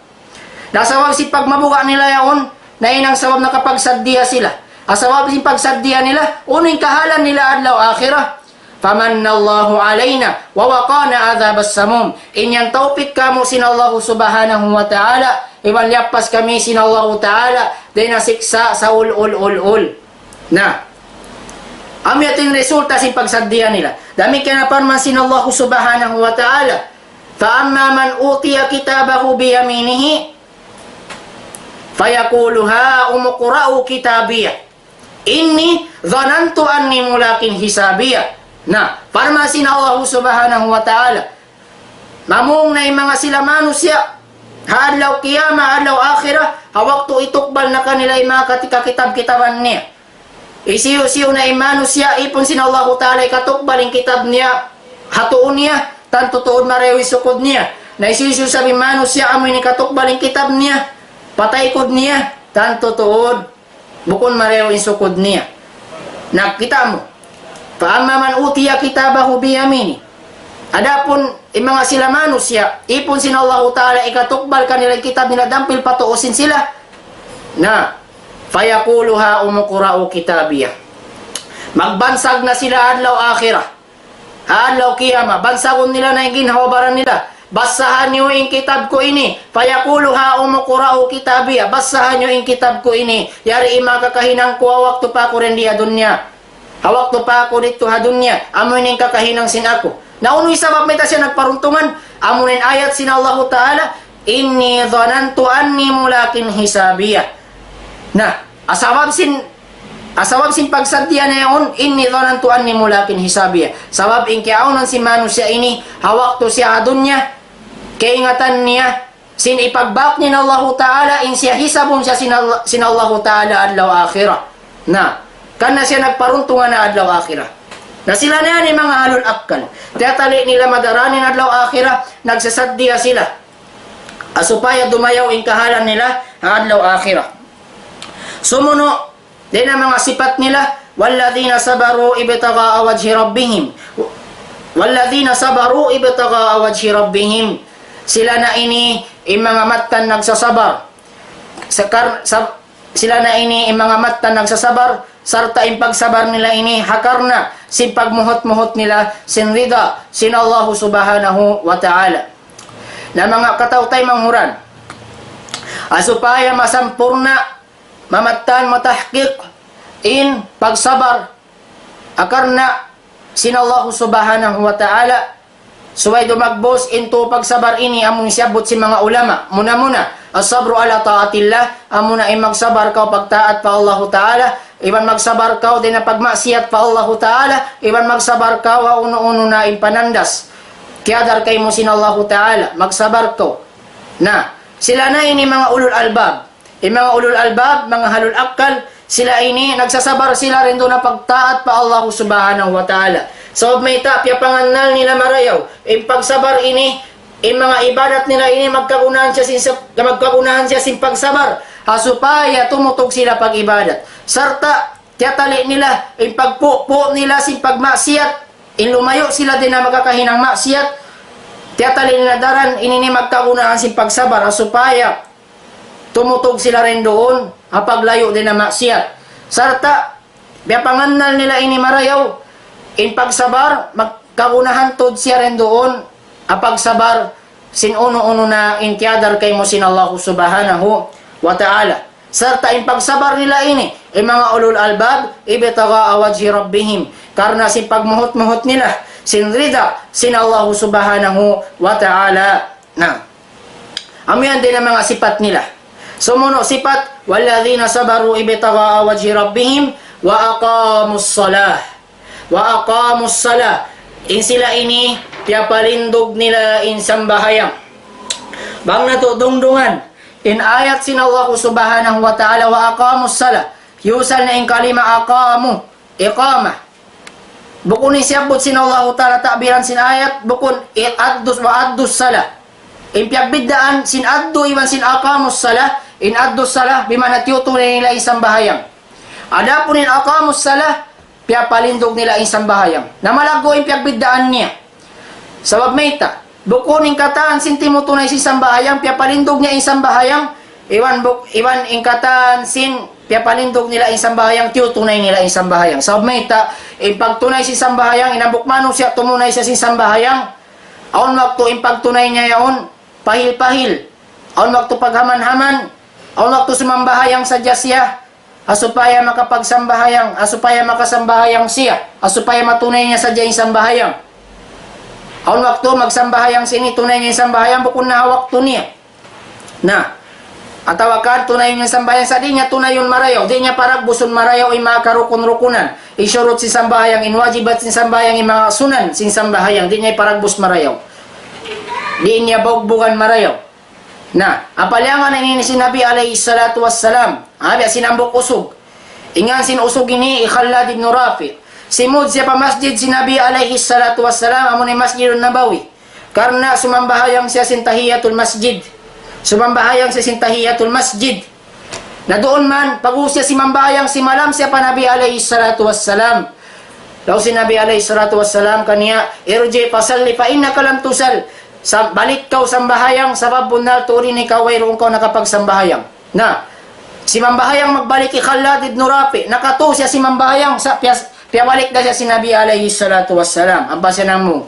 Speaker 2: Nasawag si pagmabuga nila yaon, na inang sawab na kapagsaddiya sila. Asawab si pagsaddiya nila, uning kahalan nila adlaw akhirah. Famanna Allahu alaina wa waqana adzabas samum. Inyang taupit kamo sin Allah subhanahu wa ta'ala, iwan liapas kami sin Allah ta'ala, day nasiksa sa ul. Na, amyating resulta si pagsaddiya nila. Dami ka na parman sin Allah subhanahu wa ta'ala. Fa amma man utiya kitabahu biyaminihi, fayaqulu ha umqra'u kitabiyah. Inni dhanantu anni mulakin hisabiyah. Na, parman sin Allah subhanahu wa ta'ala. Mamung na mga sila manusya, hadlaw kiyama, hadlaw akhirah, hawak to itukbal na kanila yung mga kitab-kitaban niya. Isiyo-siyo na imanusya, ipon sin Allah ta'ala katukbal yung kitab niya, hatuon niya, tanto tuod marewi sukod niya. Na isiyo sabi manusya, amoy ni katukbal yung kitab niya, patay kod niya, tanto tuod, bukon marewi sukod niya. Nakita mo, paama man utiya kitabahu biyamini. Adapun mga sila manusya, ipon sin Allah ta'ala ikatukbal kanila kitab nila, dampil patuusin sila. Na, fayaquluha umqra'u kitabiyah. Magbansag na sila adlaw akhirah. Adlaw kiyama, bansagon nila na yung ginhawabaran nila. Basahan niyo yung kitab ko ini. Fayaquluha umqra'u kitabiyah. Basahan niyo yung kitab ko ini. Yari imakakahinang ko, hawak to pa ko rin di adunya. Hawak to pa ako dito hadunya. Amoy ning kakahinang sin ako. Naunoy sabab may ta siya nagparuntungan. Amoy ayat sin Allah ta'ala, inni dhanantu anni mulakin hisabiyah. Na, asawab sin pagsaddiya na yun, inni dhanantu anni mulakin hisabiyah. Sabab in kiaunan si manusya ini, hawak to siya adunya, kaingatan niya, sin ipagbak ni Allah ta'ala, in siya hisabon siya sin Allah ta'ala adlaw akhirah. Na, kana siya nagparuntungan na adlaw akhirah. Na sila na yan mga alul akkal. Tiyatali nila madaranin adlaw akhirah, nagsasaddiya sila. Asupaya dumayaw in kahalan nila adlaw akhirah. Sumuno, din ang mga sipat nila, walladhina sabaru ibtagha'a wajhi rabbihim. Walladhina sabaru ibtagha'a wajhi rabbihim. Sila na ini, mga matan nagsasabar. Sila na ini, mga matan nagsasabar, sarta yung pagsabar nila ini, hakarna, sin pagmuhot-muhot nila, sin rida, sin Allah subhanahu wa ta'ala. Na mga katautay manghuran, asupaya masampurna, mamatan matahqiq, in pagsabar, akarna, sin Allah subhanahu wa ta'ala, suway dumagbos into pagsabar ini, among siyabot si mga ulama, muna-muna, as-sabru ala ta'atillah, amuna ay magsabar ka pagtaat pa Allah ta'ala, iban magsabar ka din na pagmaksiyat pa Allah Ta'ala, iban magsabar ka wa uno-uno na impanandas. Kiyadar kay mo sin Allah Ta'ala, magsabar ka. Na, sila na ini mga ulul albab. Mga ulul albab, mga halul akal, sila ini, nagsasabar sila rin doon na pagtaat pa Allah Subhanahu wa Ta'ala. So, may tapya panganal nila marayaw. Pagsabar ini, mga ibadat nila ini, magkagunahan siya sin pagsabar. Supaya tumutog sila pag-ibadat. Sarta, tiyatali nila, pagpupo nila sin pagmaksiyat, lumayo sila din na magkakahinang maksiyat, tiyatali nila daran, ini magkagunahan sin pagsabar. Supaya tumutog sila rin doon, paglayo din na maksiyat. Sarta, biyapanganal nila ini marayaw, pagsabar, magkagunahan tod siya rin doon, pagsabar, sin uno-uno na intiyadar kay mo sin Allah Subhanahu wa Ta'ala. Sarta pagsabar nila ini, mga ulul albab, ibtaga wajhi rabbihim, karena sin pagmuhot-muhot nila, sin rida, sin Allah Subhanahu wa Ta'ala. Na, amiyan din ang mga sifat nila. Sumuno sifat, walladhina sabaru ibtaga wajhi rabbihim, wa aqamus salah. Wa aqamus salah. Sila ini, piapalindog nila sambahayang. Bang natudungdungan, ayat sin Allah Subhanahu wa Ta'ala wa aqamus salah. Yusal na kalima aqamu, iqamah. Bukun isiyabot sin Allah Ta'ala takbiran sin ayat, bukun addus wa addus salah. Piagbidaan sin addu iwan sin aqamus salah, addus salah, bimana tiyutunay nila sambahayang. Adapun aqamus salah, piapalindog nila sambahayang. Namalago piagbidaan niya. Sabab mayta, bukunin kataan sin timutunay si sambahayang, piapalindog niya sambahayang, iwan ingkataan sin piapalindog nila sambahayang, tiutunay nila sambahayang. Sabab mayta, pagtunay si sambahayang, inabukmano siya, tumunay siya si sambahayang, aon waktu pagtunay niya yaon, pahil-pahil, aon waktu paghaman-haman, aon waktu sumambahayang sa siya, asupaya makapagsambahayang, asupaya makasambahayang siya, asupaya matunay niya sa sambahayang. Aun waktu magsambahayang sini, tunay niya sambahayang, bukun na waktu niya. Na, atawakan, tunay niya sambahayang sa di niya, tunay yun marayaw, di niya parag buson marayaw, mga karukun-rukunan, isurot si sambahayang, inwajibat si sambahayang, mga sunan si sambahayang, di niya paragbus marayaw. Di niya bugbugan marayaw. Na, apalyangan ini si Nabi alaihi salatu wassalam, sinambok usog. Ingan sin usog ini, Khalad ibn Rafi. Simud siya pa masjid si Nabi alaihi salatu wassalam, amon ay Masjidun Nabawi. Karena sumambahayang siya sin tahiyatul masjid. Sumambahayang siya sin tahiyatul masjid. Na doon man, pag-usya si mambahayang si malam siya pa Nabi alaihi salatu wassalam. Law si Nabi alaihi salatu wassalam kaniya, irji pasalli fa innaka lam tusal. Balik kau sambahayang, sabab bunal turin ikaw ay roon kau nakapagsambahayang. Na, si mambahayang magbalik Khalad ibn Rafi, nakato siya si mambahayang sa piabalik na siya si Nabi alaihi salatu wassalam. Ang basa na mo,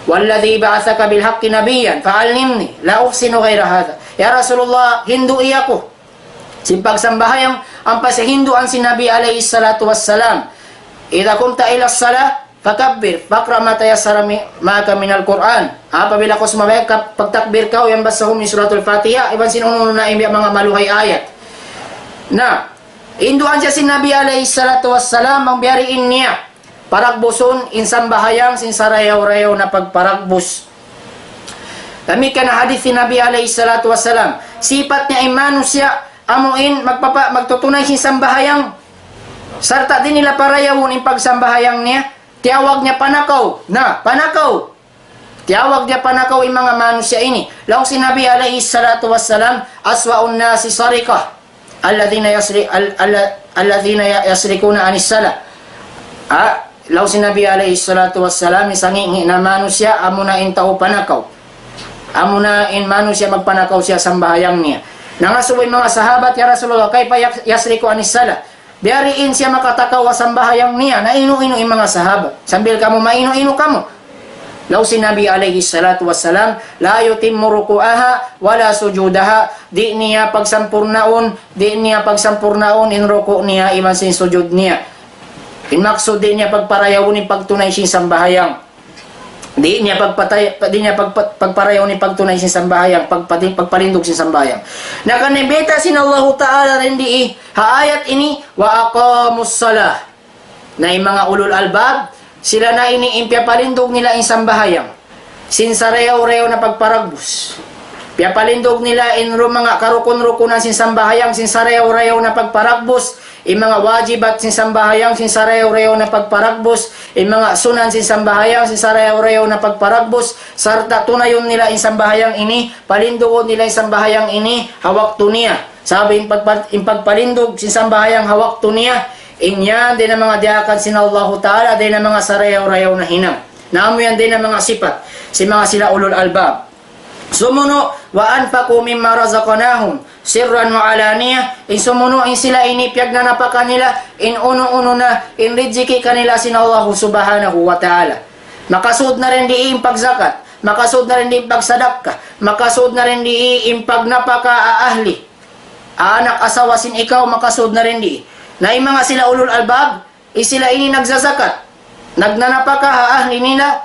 Speaker 2: walladhi ba'athaka bilhaqqi nabiyan, fa'allimni, la uhsinu ghayra hadha. Ya Rasulullah, hindu iyako. Si pagsambahayang, ang pasihinduan si Nabi alaihi salatu wassalam. Idha kumta ila salah, fakabbir, fakra matayassara maka minal Quran. Apabila ko sumabay, pagtakbir ka, yan basahum ni suratul Fatiha, iban sinuno na imbiya mga maluhay ayat. Na, induan siya si Nabi alaihi salatu wassalam, ang biyariin niya, paragbuson, insambahayang, sinsarayaw-rayaw na pagparagbus. Dami ka na hadith si Nabi alaihi salatu wassalam, sipat niya imano siya, amuin, magtutunay sinsambahayang, sarta din nila parayawon yung pagsambahayang niya, tiyawag niya panakaw, na, panakaw, tiyawag niya panakaw yung mga manusya ini. Laong sinabi alaihi salatu wassalam, aswa'un nasi sarikah, alladhina yasrikuna anis sala. Laong sinabi alaihi salatu wassalam, isangingi na manusya, amuna in tao panakaw. Amuna in manusya magpanakaw siya sambahayang niya. Nangasuboy mga sahabat, ya Rasulullah, kay pa yasriku anis sala. Biyariin siya makatakaw sambahayang niya, na inu-inu yung mga sahabat. Sambil kamo, mainu-inu kamo. Law sinabi alaihi salatu wassalam, la yutimmu ruku'aha, wala sujudaha, di niya pagsampurnaon, in ruku' niya, iman sin sujud niya. In maksud di niya pagparayawon, in pagtunay siyang sambahayang. Di niya pagparayaw ni pagtunay sin sambayang, pagpalindog sin sambayang. Nakanibeta sin Allah Ta'ala rin di haayat ini wa aqamus salah. Na yung mga ulul albab, sila na ini impyapalindog nila in sambahayang. Sin sarayaw-rayaw na pagparagbus. Piyapalindog nila in mga karukon-rukunan sin sambahayang, sin sarayaw-rayaw na pagparagbus. In mga wajibat sin sambahayang, sin sarayaw-rayaw na pagparagbus, in mga sunan sin sambahayang, sin sarayaw-rayaw na pagparagbus, sarta tunayon nila in sambahayang ini, palindogon nila in sambahayang ini, hawak tuniya. Sabi in pagpalindog sin sambahayang hawak tuniya, inya din ang mga diakan sin Allah Ta'ala, din ang mga sarayaw-rayaw na hinam. Naamo yan din ang mga sipat, si mga sila ulul albab. Sumuno wa anfaqu mimma razaqnahum sirran wa alaniyah. In sumuno in sila inipyag na napaka nila in uno-uno na in riziki kanila sin Allah subhanahu wa ta'ala. Makasud na rin di pagzakat, makasud na rin di pagsadaka, makasud na rin di pagnapaka aahli. Anak asawa sin ikaw makasud na rin di. Na yung mga sila ulul albab, sila ini nagsazakat, nagnanapaka aahli nila,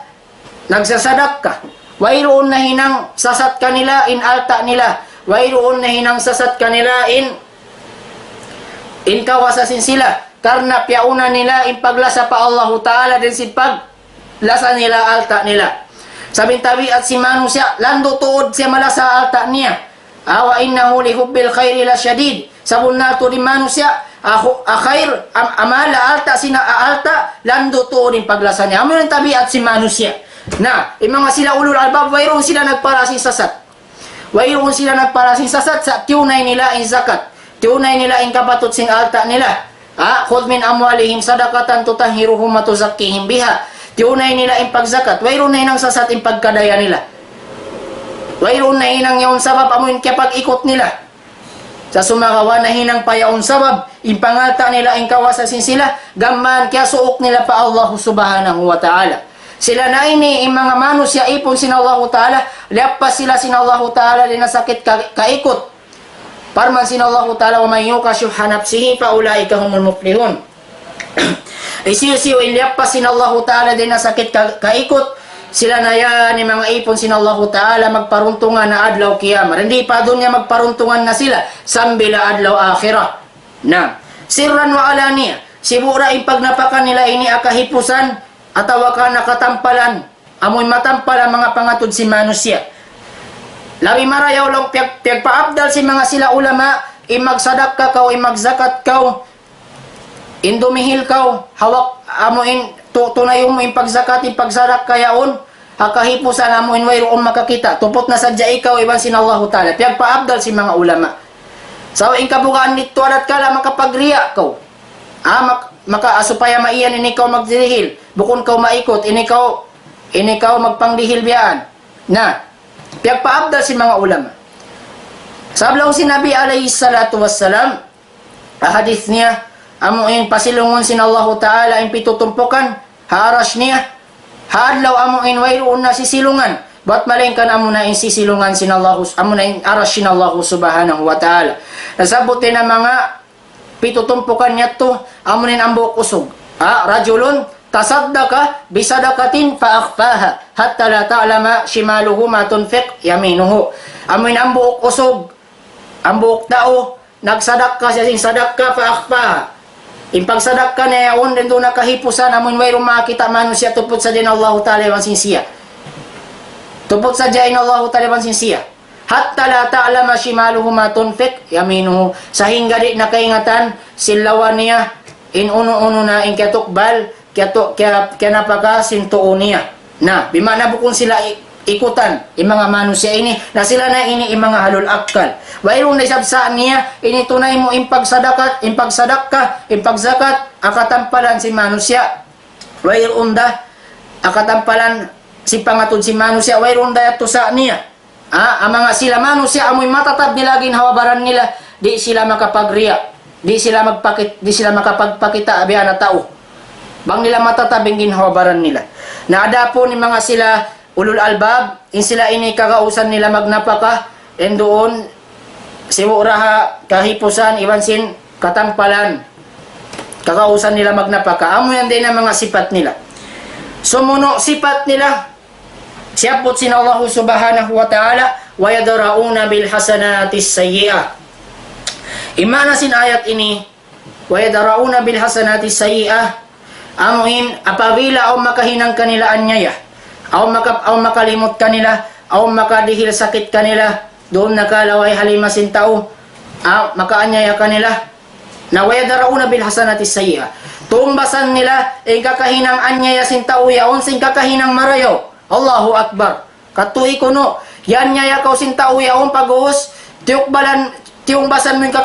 Speaker 2: nagsasadaka. Wayroon na hinang sasat kanila in alta nila. Wayroon na hinang sasat kanila in kawasasin sila. Karna piyauna nila in paglasa pa Allah Ta'ala din si paglasa nila alta nila. Sabing tabi at si Manu siya, lando tuod siya malasa alta niya. Awa innahu li hubbil khairi la syadid. Sabun nato di Manu siya, khair amala alta sina alta, lando tuod in paglasa niya. Amun ang tabi at si Manu siya. Na, mga sila ulul albab, wayroon sila nagparasing sasat. Wayroon sila nagparasing sasat sa tiunay nila in zakat. Tiunay nila in kapatot sing alta nila. Khudh min amwalihim sadaqatan tutahhiruhum wa tuzakkihim biha. Tiunay nila in pagzakat. Wayroon na inang sasat in pagkadaya nila. Wayroon na inang yaon sabab amuin kaya pag-ikot nila. Sa sumakawa na hinang payaon sabab, in pangalta nila in kawasasin sila, gamman kaya suok nila pa Allah subhanahu wa ta'ala. Sila na ini, yung mga manus ya ipon sin Allah Ta'ala, liapas sila sin Allah Ta'ala din nasakit kaikot. Parman sin Allah Ta'ala, wa may yuka syuha nafsihi, paulaika humul muflihun. Isiyo-siyo, liapas sin Allah Ta'ala din nasakit kaikot, sila na yan, yung mga ipon sin Allah Ta'ala, magparuntungan na adlaw kiyama. Hindi pa doon niya magparuntungan na sila, sambila adlaw akhirah. Na, sirran wa alaniya, sibura yung pagnapakan nila ini akahipusan, atawa ka nakatampalan, amoy matampal ang mga pangatod si manusya. Labi marayaw lang piyagpaabdal si mga sila ulama, imagsadak ka kaw, imagzakat kaw, indumihil kaw, hawak amoin tunayon mo impagzakat, impagsadak kayaon, hakahipusan amoin wayroon makakita, tupot na sadya ikaw, iban sin Allah Ta'ala, piyagpaabdal si mga ulama. So, kabugaan nito alat ka lang makapagriya kaw. Supaya maiyan ini kau magdihil, bukon kau maikot, ini kau magpangdihil biyaan. Na, piyagpaabdal si mga ulama. Sablaw si Nabi alayhi salatu wassalam, hadith niya, amuin pasilungon sin Allah Ta'ala, in pitutumpukan, harash niya, haadlaw amuin wayroon na sisilungan, ba't malengkan amuna in sisilungan sin Allah, amuna in arash sin Allah subhanahu wa ta'ala. Nasabutin na mga pitutumpukan niya to, amunin ang buhok usog. Rajulun tasaddaka bisadakatin fa'akhfaha hatta la ta'lama shimaluhu ma tunfiq yaminuhu. Amunin ang buhok usog, ang buhok tao, nagsadaka siya sing sadaka fa'akhfaha. Impag sadaka na yaon din doon nakahipusan, amunin mayroong makita manusia tupot sa din Allah Ta'ala wansin siya. Tupot sa din Allah Ta'ala wansin siya. Hatta la ta'lama shimaluhu ma tunfiq yaminuhu. Sa hingga di nakaingatan silawan niya in uno-uno na in katukbal kaya napaka sintuon niya. Na bimana bukon sila ikutan yung mga manusia ini na sila na ini yung mga halul akal. Wayroon na isabsaan niya ini tunay mo impagzakat akatampalan si manusia. Wayroon da akatampalan si pangatod si manusia. Wayroon da tusa niya. Ang mga sila manusia amoy matatab nilagin hawabaran nila, di sila makapagriya, di sila makapagpakita abiyan na tao. Bang nila matatabing ginhawabaran nila. Naada po ni mga sila ulul albab, in sila ini kakausan nila magnapaka, and doon siwuraha kahipusan, iwansin katampalan, kakausan nila magnapaka. Amo yan din ang mga sipat nila. Sumuno sipat nila, Siyapot sin Allah subhanahu wa ta'ala, wa yadrauna bil hasanatis sayyi'ah. Imana sin ayat ini, wa yadrauna bil hasanatis sayyi'ah, amuin apabila o makahinang kanila anyaya, o makalimot kanila, o makadihil sakit kanila, doon nakalaway halimasin tao, makaanyaya kanila, na wa yadrauna bil hasanatis sayyi'ah. Tumbasan nila ang kakahinang anyaya sin tao yaon sin kakahinang marayaw. Allahu Akbar. Katuy ko no. Yan nyaya kaw sin tao yaon pag-uus. Tiungbasan mo yung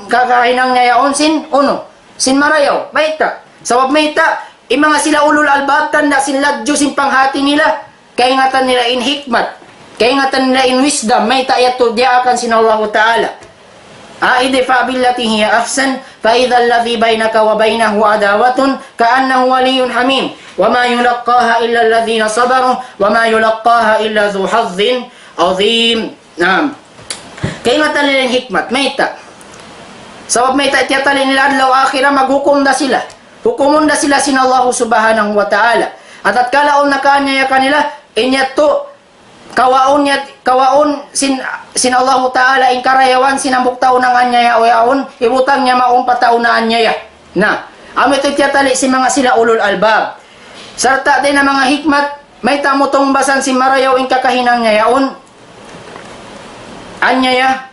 Speaker 2: kakahinang nyayaon sin uno. Sin marayaw. Maita. Sabab maita. Mga sila ulul albab tanda sin ladyo sin panghati nila. Kaingatan nila in hikmat. Kaingatan nila in wisdom. Maita yato diakan sin Allah Ta'ala. Idfa billati hiya ahsan fa idza alladhi bainaka wa bainahu adawatun ka'annahu waliyyun hamim wa ma yulaqqaha illa alladhina sabaru wa ma yulaqqaha illa dhu hazzin azim. Naam. Kaingatan nila hikmat maita. Sabab maita tiyatali nila adlaw akhira maghukom da sila. Hukumun da sila sin Allah subhanahu wa ta'ala. At kalaon nakaanyaya kanila inyato kawaon sin Allah Ta'ala in karayawan sinambuk taon ng anyaya o yaon ibutang niya maumpa taon na anyaya na amit tiyatali si mga sila ulul albab sarta din na mga hikmat may tamutong basan si marayaw in kakahinang niya yaon anyaya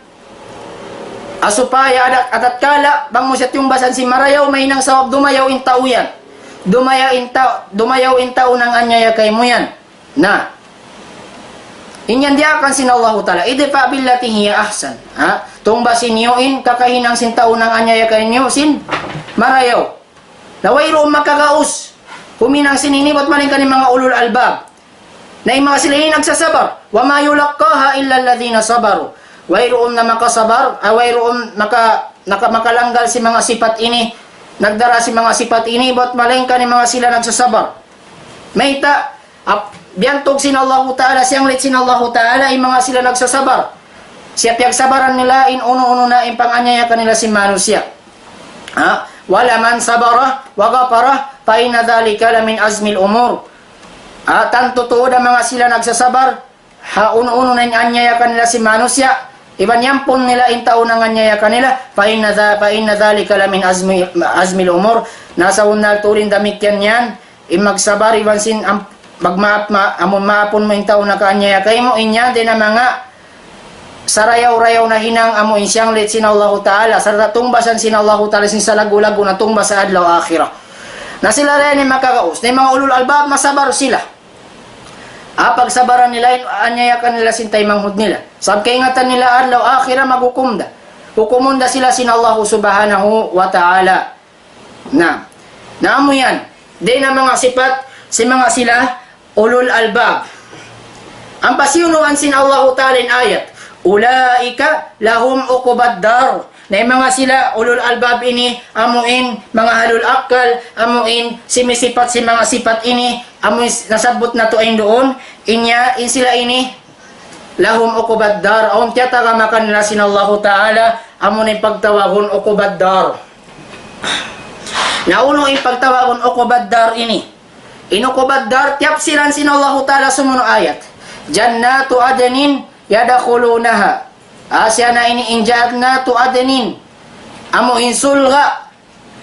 Speaker 2: asupaya at kala bang mo siya yung basan si marayaw may nang sawab dumayaw in tao yan dumayaw in tao ng anyaya kay mo yan na inyan diakan sin Allah Ta'ala idfa billati hiya ahsan tumbasin niyo in kakahinang sin tao ng anyaya kanyo sin marayaw nawayro makagaus huminang sininibot man kani mga ulul albab na mga sila nagsasabar wa ma yulaqqaha illa alladhina sabaru wayroon na makasabar wayroon makalanggal si mga sifat ini nagdara si mga sifat ini bot maleng kani mga sila nagsasabar mayta biyantog sin Allah Ta'ala, siyang lit sin Allah Ta'ala, ay mga sila nagsasabar. Siya piyagsabaran nila, in uno-uno na in panganyaya kanila si manusia. Wala man sabara, wagapara, fa inna dhalika lamin azmil umur. Tanto tuod ang mga sila nagsasabar, uno-uno na in anyaya kanila si manusia, iban yampon nila in taon ang anyaya kanila, fa inna dhalika lamin azmil umur. Nasa unal tulin damikyan yan, in magsabar, iban sin amon maapon mo yung tao na kaanyaya kay mo inya din na mga sarayaw-rayaw na hinang amo insyang lit sin Allah Ta'ala sarata tumbasan sin Allah Ta'ala sin sa lagu-lagu na tumbas sa adlaw akhirah na sila rin yung makakaus na yung mga ulul albab masabar sila pagsabaran nila anyayakan nila sin tay manghud nila sab kaingatan nila adlaw akhirah hukumunda sila sin Allah subhanahu wa ta'ala na amo yan din na mga sifat si mga sila ulul albab. Ang pasiunuan sin Allah Ta'ala in ayat, ulaika lahum uqubad dar. Na mga sila ulul albab ini amuin mga halul akal, amuin simisipat si mga sipat ini, amuin nasabot na tuain doon, in sila ini lahum uqubad dar. Aun tiyata kamakan nila sin Allah Ta'ala amunin pagtawagon uqubad dar. Nauno in pagtawagon uqubad dar ini. Inuqubad dar tiapsilan sin Allah Ta'ala sumuno ayat jannatu adnin yadakhulunaha asya na ini injannatu adnin amo insulga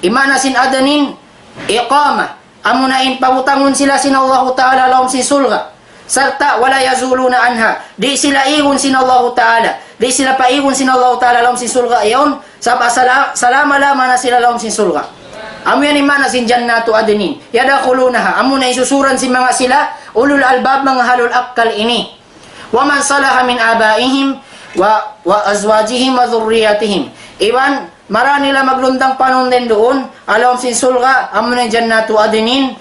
Speaker 2: imana sin adnin iqama amo na in pamutangon sila sin Allah Ta'ala lahum sin sulga sarta wala yazuluna anha di sila igon sin Allah Ta'ala di sila paigon sin Allah Ta'ala lahum sin sulga ayon salama lama na sila lahum sin sulga. Amo yan imana sin jannatu adnin yadakhulunaha amo na isusuran si mga sila ulul albab mga halul akkal ini wa man salaha min abaihim wa azwajihim wa dhurriyyatihim iban mara nila maglundang panon din doon alawm sin sulga amo na jannatu adnin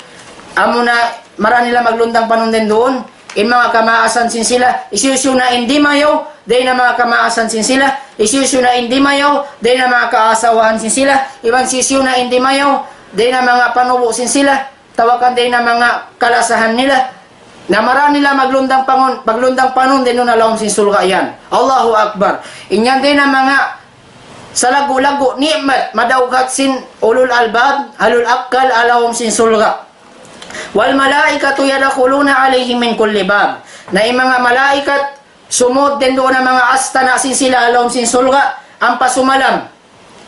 Speaker 2: amo na mara nila maglundang panon din doon in mga kamaasan sin sila isusuna hindi mayaw day na mga kamaasan sin sila isusyo na hindi mayaw day na mga kaasawahan sin sila ibang sisyo na hindi mayaw day na mga panubo sin sila tawakan day na mga kalasahan nila na mara nila maglundang panon din nun alawm sin sulga yan Allahu Akbar inyan day na mga sa lagu-lagu ni'mat madawgat sin ulul albab halul akkal alawm sin sulga Wal malaikatu yadkhuluna alaihim min kulli bab. Na yung mga malaikat sumod din doon ang mga asta na sin sila alom sin sulga ang pasumalam.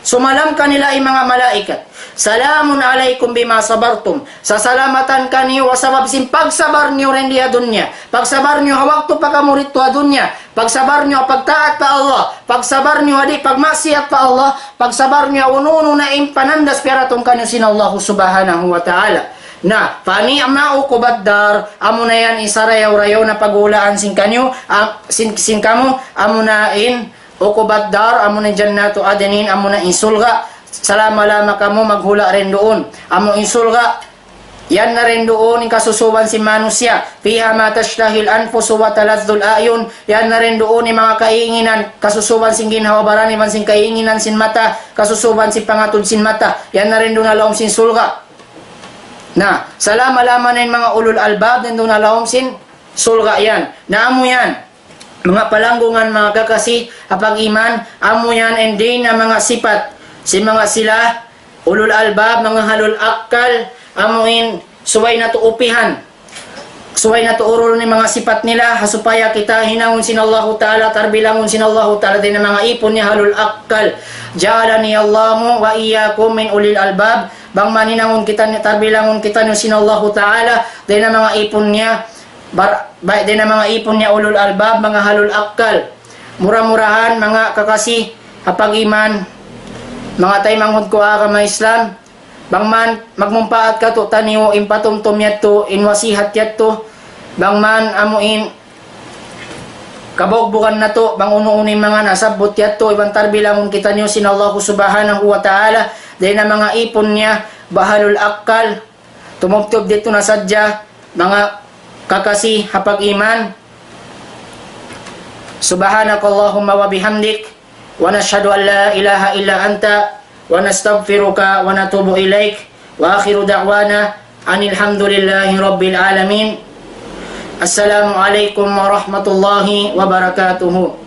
Speaker 2: Sumalam kanila ay mga malaikat. Salamun alaikum bima sabartum. Sasalamatan kaniyo wasabab sin pagsabar niyo rin diya dunya. Pagsabar niyo hawak to pakamurit to dunya. Pagsabar niyo pagtaat pa Allah. Pagsabar niyo hadi pagmaksiyat pa Allah. Pagsabar niyo ununo na impanandas piratong kanyo sin Allah subhanahu wa ta'ala. Na pani'ma uqbaddar amo na yan isarayaw-rayaw na pagulaan sin kanyo sin kamo amo na in uqbaddar amo na jannatu adnin amo na insulga salama-lama kamo maghula rin doon amo insulga yan na rin doon yung kasusuban si manusya fiha ma tashtahil anfus wa talazzul ayun yan na rin doon yung mga kainginan kasusuban sin ginhawa barani man sin kainginan sin mata kasusuban sin pangatod sin mata yan na rin doon alaom sin sulga. Na, salama-lama na yung mga ulul albab, nandun na lahong sin sulga yan. Na amo yan, mga palanggungan, mga kakasi, apag iman, amo yan, and din na mga sipat. Si mga sila, ulul albab, mga halul akal, amuin, suway na tuupihan. Suway na tuurol ni mga sipat nila, hasupaya kita hinangon sin Allahu Ta'ala, tarbilangon sin Allahu Ta'ala, din na mga ipon niya halul akal. Ja'alani Allahu wa iyyakum min ulil albab, bang maninangon kita ni tarbilangon kita ni sinallahu ta'ala din na mga ipon niya din na mga ipon niya ulul albab mga halul akal mura-murahan mga kakasi apag iman mga tay manghud ko ka mga Islam bang man magmumpaat ka to taniyo impatumtum yadto inwasihat yadto bang man amuin kabogbukan na to bang uno-uno mga nasabot yadto ibang tarbilangon kita niyo sinallahu subhanahu wa ta'ala dahil na mga ipon niya, bahalul akal, tumugtog dito na sadya, mga kakasi, hapag iman. Subhanakallahumma wa bihamdik, wa nashhadu an la ilaha illa anta, wa nastaghfiruka wa natubu ilaik, wa akhiru da'wana, anilhamdulillahi rabbil alamin. Assalamualaikum warahmatullahi wabarakatuh.